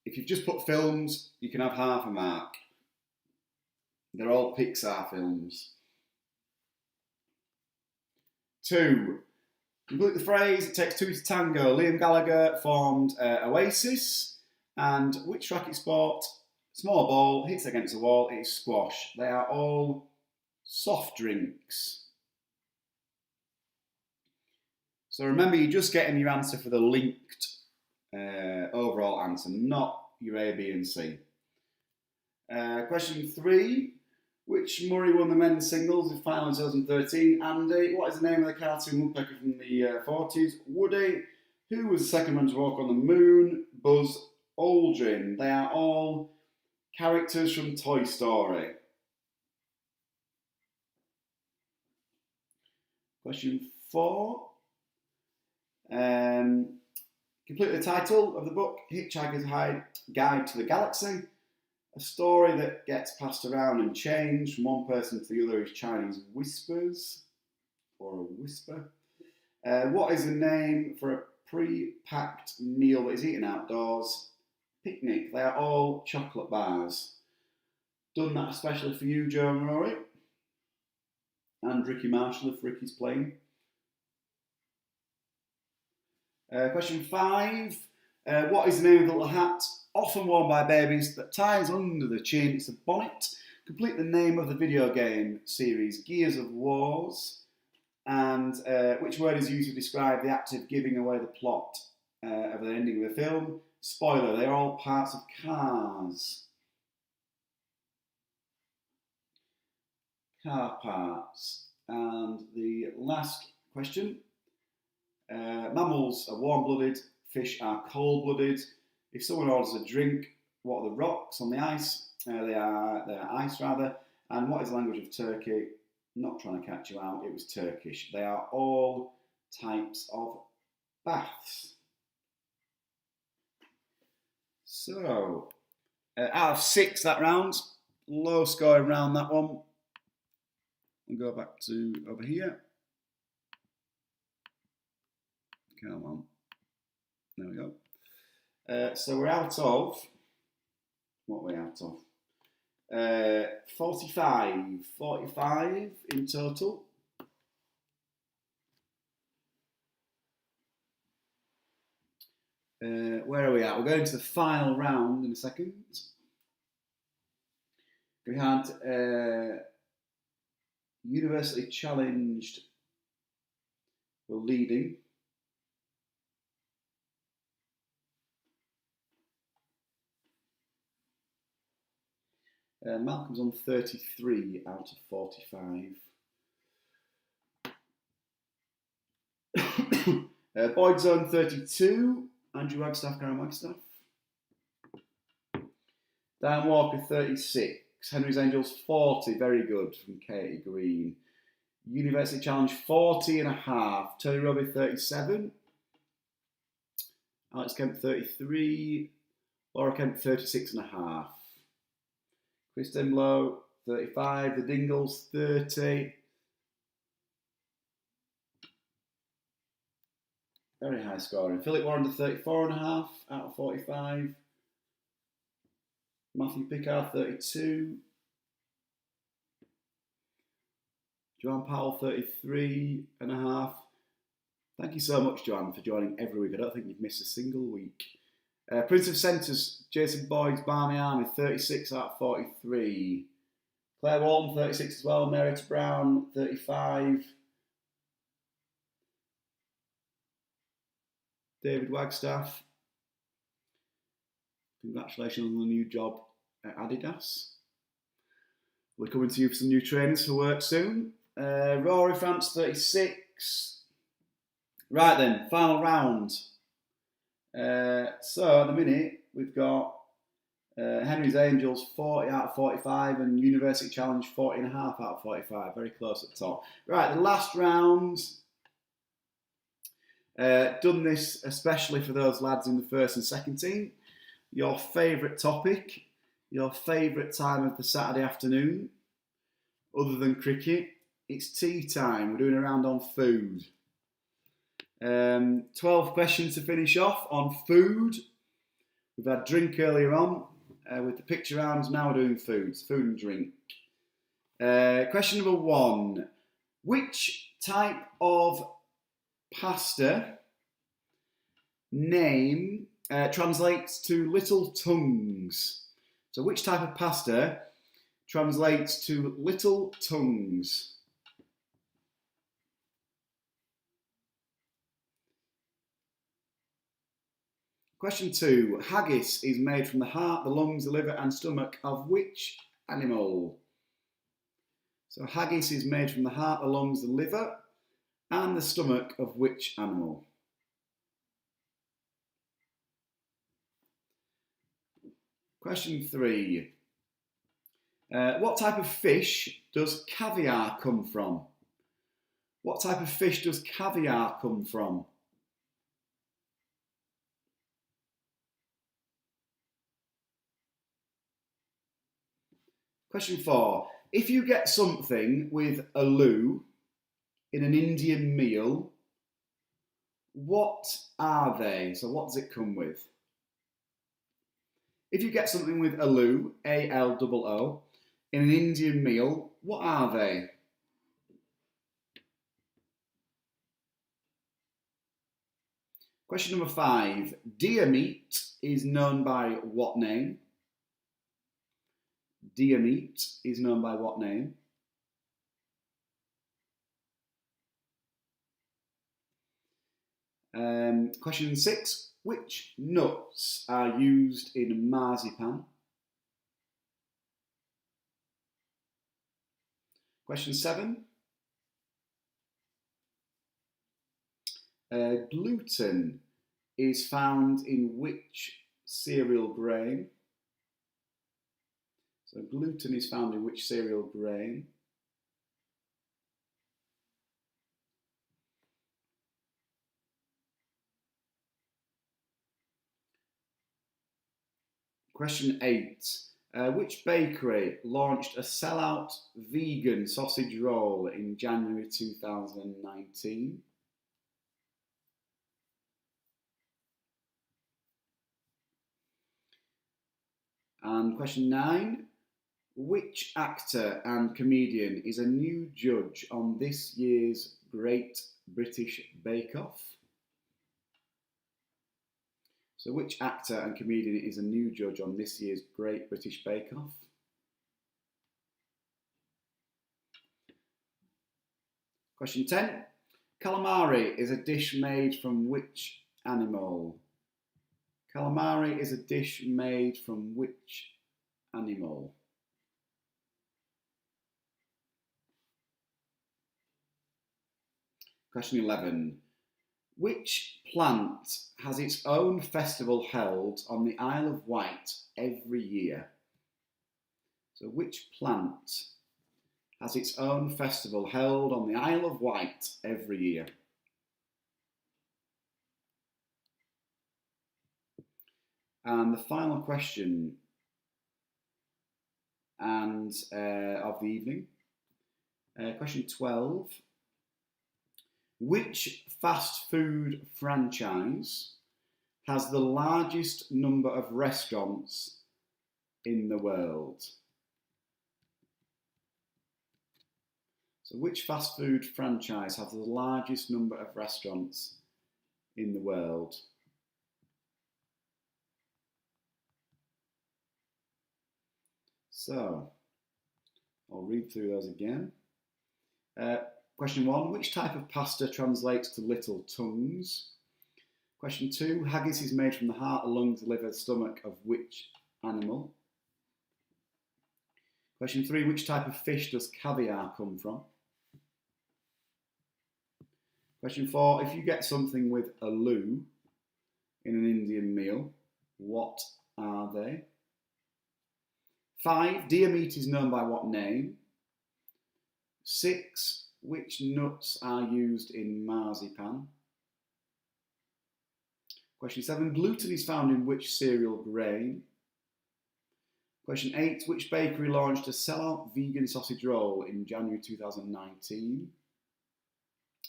If you've just put films, you can have half a mark. They're all Pixar films. 2. Complete the phrase, it takes two to tango. Liam Gallagher formed Oasis. And which racket sport, small ball, hits against the wall, it is squash. They are all soft drinks. So remember, you're just getting your answer for the linked overall answer, not your A, B and C. Question 3. Which Murray won the men's singles in final in 2013? Andy. What is the name of the cartoon woodpecker from the 40s? Woody. Who was the second man to walk on the moon? Buzz Aldrin. They are all characters from Toy Story. Question 4. Complete the title of the book, Hitchhiker's Guide to the Galaxy. A story that gets passed around and changed from one person to the other is Chinese whispers, or a whisper. What is the name for a pre-packed meal that is eaten outdoors? Picnic. They are all chocolate bars. Done that especially for you, Joe and Rory. And Ricky Marshall if Ricky's playing. Question 5. What is the name of the little hat, often worn by babies, that ties under the chin? It's a bonnet. Complete the name of the video game series, Gears of Wars. And which word is used to describe the act of giving away the plot of the ending of the film? Spoiler, they're all parts of cars. Car parts. And the last question. Mammals are warm-blooded, fish are cold-blooded. If someone orders a drink, what are the rocks on the ice? They're ice rather. And what is the language of Turkey? Not trying to catch you out, it was Turkish. They are all types of baths. So, out of 6 that round, low scoring round that one. We'll go back to over here. Come on. There we go. So we're out of, what are we out of? 45 in total. Where are we at? We're going to the final round in a second. We had Universally Challenged were leading. Malcolm's on 33 out of 45. Boyd's on 32. Andrew Wagstaff, Karen Wagstaff. Dan Walker, 36. Henry's Angels, 40. Very good from Katie Green. University Challenge, 40.5. Tony Robbie, 37. Alex Kemp, 33. Laura Kemp, 36.5. Chris Dimlow, 35. The Dingles, 30. Very high scoring. Philip Warren to 34.5 out of 45. Matthew Pickard, 32. Joanne Powell, 33.5. Thank you so much, Joanne, for joining every week. I don't think you've missed a single week. Prince of Centres, Jason Boyd's Barmy Army, 36 out of 43. Claire Walton, 36 as well. Mary Brown, 35. David Wagstaff, congratulations on the new job at Adidas. We're coming to you for some new trainers for work soon. Rory France, 36. Right then, final round. So at the minute, we've got Henry's Angels, 40 out of 45, and University Challenge, 40.5 out of 45. Very close at the top. Right, the last round. Done this especially for those lads in the first and second team. Your favourite topic, your favourite time of the Saturday afternoon, other than cricket, it's tea time. We're doing a round on food. 12 questions to finish off on food. We've had drink earlier on with the picture rounds. Now we're doing foods, food and drink. Question number 1. Which type of pasta name translates to little tongues? So which type of pasta translates to little tongues? Question 2. Haggis is made from the heart, the lungs, the liver and stomach of which animal? So haggis is made from the heart, the lungs, the liver and the stomach of which animal? Question 3. What type of fish does caviar come from? What type of fish does caviar come from? Question 4. If you get something with aloo in an Indian meal, what are they? So what does it come with? If you get something with aloo, A-L-O-O, in an Indian meal, what are they? Question number 5. Deer meat is known by what name? Deer meat is known by what name? Question 6. Which nuts are used in marzipan? Question 7. Gluten is found in which cereal grain? So gluten is found in which cereal grain? Question 8. Which bakery launched a sellout vegan sausage roll in January 2019? And question 9. Which actor and comedian is a new judge on this year's Great British Bake Off? So which actor and comedian is a new judge on this year's Great British Bake Off? Question 10. Calamari is a dish made from which animal? Calamari is a dish made from which animal? Question 11. Which plant has its own festival held on the Isle of Wight every year? So which plant has its own festival held on the Isle of Wight every year? And the final question of the evening, question 12. Which fast food franchise has the largest number of restaurants in the world? So which fast food franchise has the largest number of restaurants in the world? So, I'll read through those again. Question 1, which type of pasta translates to little tongues? Question 2, haggis is made from the heart, the lungs, the liver, the stomach of which animal? Question 3, which type of fish does caviar come from? Question 4, if you get something with a loo in an Indian meal, what are they? 5, deer meat is known by what name? 6, which nuts are used in marzipan? Question 7, gluten is found in which cereal grain? Question 8, which bakery launched a sellout vegan sausage roll in January 2019?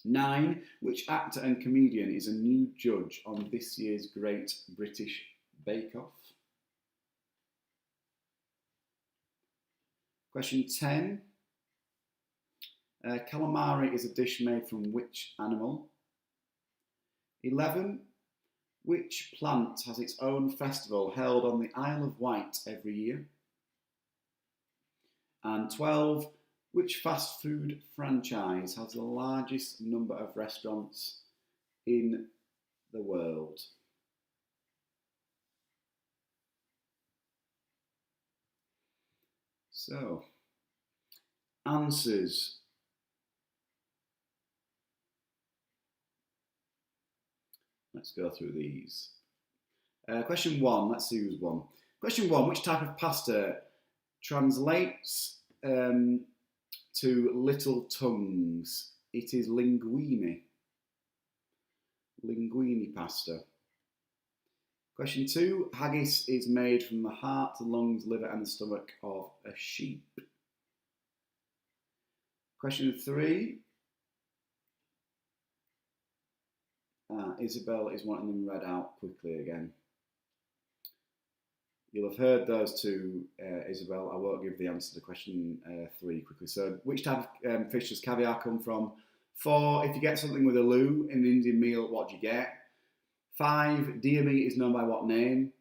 9, which actor and comedian is a new judge on this year's Great British Bake Off? Question 10, calamari is a dish made from which animal? 11, which plant has its own festival held on the Isle of Wight every year? And 12, which fast food franchise has the largest number of restaurants in the world? So, answers. Let's go through these. Question 1, let's see who's won. Question 1, which type of pasta translates to little tongues? It is linguine. Linguine pasta. Question 2, haggis is made from the heart, the lungs, liver and the stomach of a sheep. Question 3, Isabel is wanting them read out quickly again. You'll have heard those two, Isabel. I won't give the answer to question 3 quickly. So, which type of fish does caviar come from? 4, if you get something with a loo in an Indian meal, what do you get? 5, deer meat is known by what name?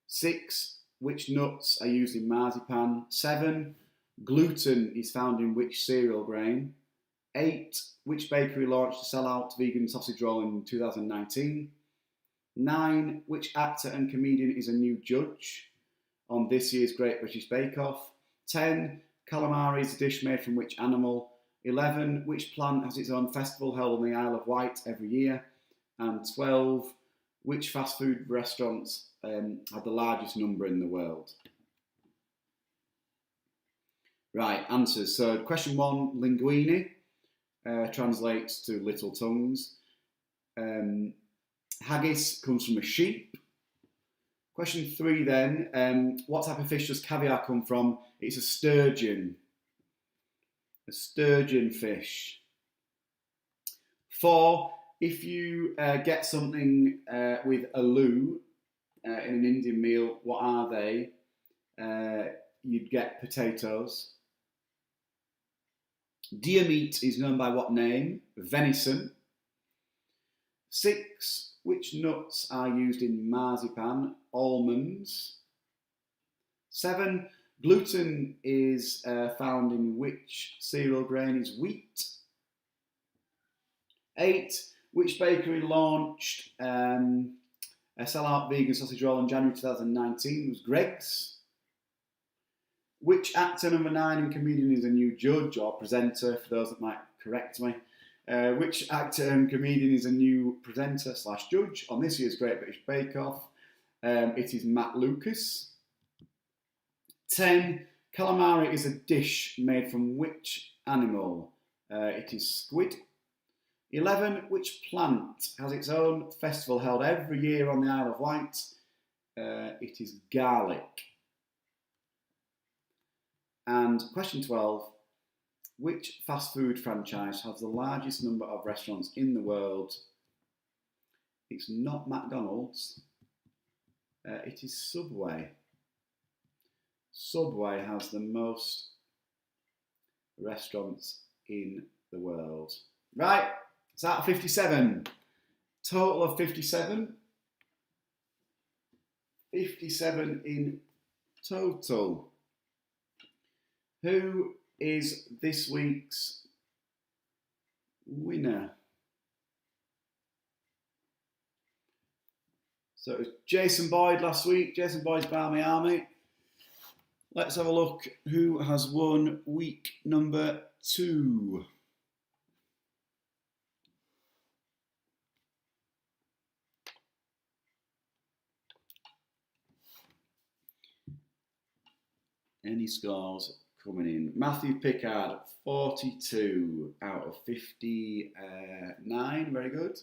6, which nuts are used in marzipan? 7, gluten is found in which cereal grain? 8, which bakery launched a sellout vegan sausage roll in 2019? 9, which actor and comedian is a new judge on this year's Great British Bake Off? 10, calamari is a dish made from which animal? 11, which plant has its own festival held on the Isle of Wight every year? And 12, which fast food restaurants have the largest number in the world? Right, answers. So question 1, linguine, translates to little tongues. Haggis comes from a sheep. Question 3 then, what type of fish does caviar come from? It's a sturgeon. A sturgeon fish. 4, if you get something with a loo in an Indian meal, what are they? You'd get potatoes. Deer meat is known by what name? Venison. 6, which nuts are used in marzipan? Almonds. 7, gluten is found in which cereal grain? Is wheat. 8, which bakery launched a sellout vegan sausage roll in January 2019? Was Greggs. Which actor, number 9, and comedian is a new judge or presenter, for those that might correct me? Which actor and comedian is a new presenter / judge on this year's Great British Bake Off? It is Matt Lucas. 10. Calamari is a dish made from which animal? It is squid. 11. Which plant has its own festival held every year on the Isle of Wight? It is garlic. And question 12. Which fast food franchise has the largest number of restaurants in the world? It's not McDonald's. It is Subway. Subway has the most restaurants in the world. Right, it's out of 57. Total of 57. 57 in total. Who is this week's winner? So it was Jason Boyd last week. Jason Boyd's Barmy Army. Let's have a look who has won week number 2. Any scores coming in? Matthew Pickard, 42 out of 59. Very good.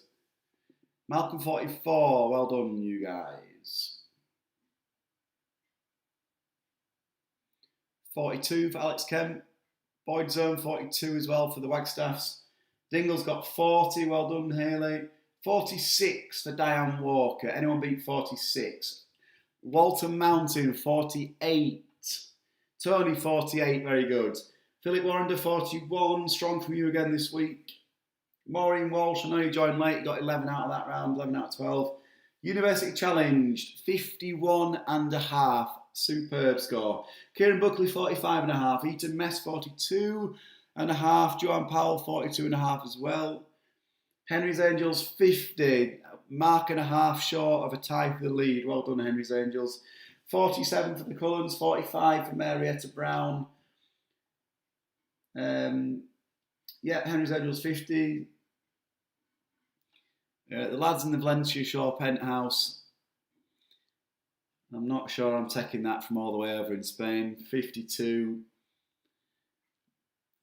Malcolm, 44. Well done, you guys. 42 for Alex Kemp. Boyd Zone, 42 as well for the Wagstaffs. Dingle's got 40. Well done, Haley. 46 for Diane Walker. Anyone beat 46? Walter Mountain, 48. Tony, 48, very good. Philip Warrender, 41, strong from you again this week. Maureen Walsh, I know you joined late, got 11 out of that round, 11 out of 12. University Challenge, 51 and a half, superb score. Kieran Buckley, 45 and a half. Eaton Mess, 42 and a half. Joanne Powell, 42 and a half as well. Henry's Angels, 50, mark and a half short of a tie for the lead. Well done, Henry's Angels. 47 for the Cullens, 45 for Marietta Brown. Henry's Angels 50. The lads in the Valencia Shore Penthouse. I'm not sure I'm taking that from all the way over in Spain. 52.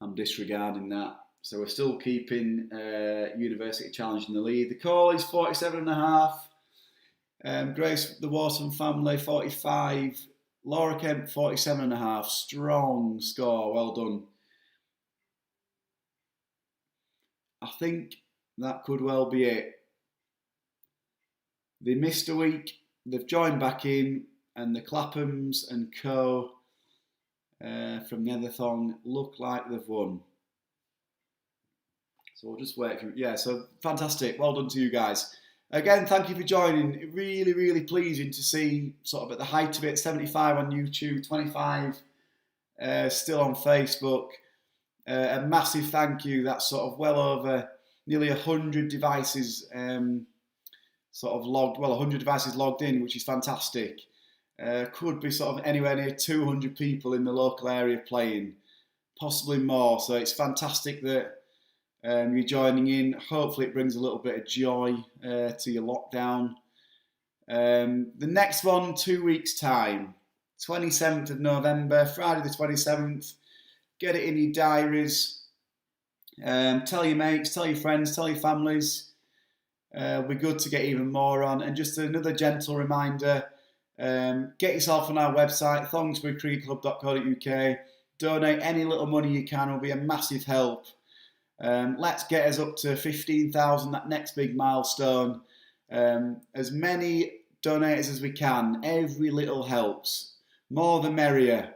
I'm disregarding that. So we're still keeping University Challenge in the lead. The call is 47 and a half. Grace, the Wharton family, 45. Laura Kemp, 47 and a half. Strong score. Well done. I think that could well be it. They missed a week. They've joined back in. And the Claphams and Co. From Netherthong look like they've won. So we'll just wait. So fantastic. Well done to you guys. Again, thank you for joining. Really, really pleasing to see sort of at the height of it, 75 on YouTube, 25 still on Facebook. A massive thank you. That's sort of well over nearly 100 devices logged. Well, 100 devices logged in, which is fantastic. Could be sort of anywhere near 200 people in the local area playing, possibly more. So it's fantastic that you're joining in. Hopefully it brings a little bit of joy to your lockdown. The next one, 2 weeks' time, 27th of November, Friday the 27th. Get it in your diaries. Tell your mates, tell your friends, tell your families. It'll be good to get even more on. And just another gentle reminder, get yourself on our website, thongsbridgecricketclub.co.uk. Donate any little money you can. Will be a massive help. Let's get us up to 15,000, that next big milestone. As many donators as we can. Every little helps. More the merrier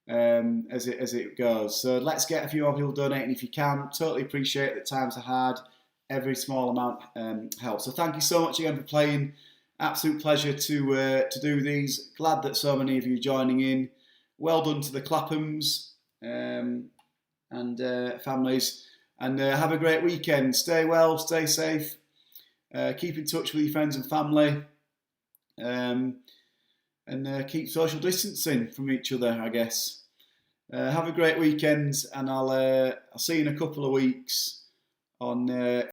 as it goes. So let's get a few more people donating if you can. Totally appreciate that times are hard. Every small amount helps. So thank you so much again for playing. Absolute pleasure to do these. Glad that so many of you are joining in. Well done to the Claphams and families. And have a great weekend. Stay well, stay safe. Keep in touch with your friends and family. And keep social distancing from each other, I guess. Have a great weekend, and I'll see you in a couple of weeks on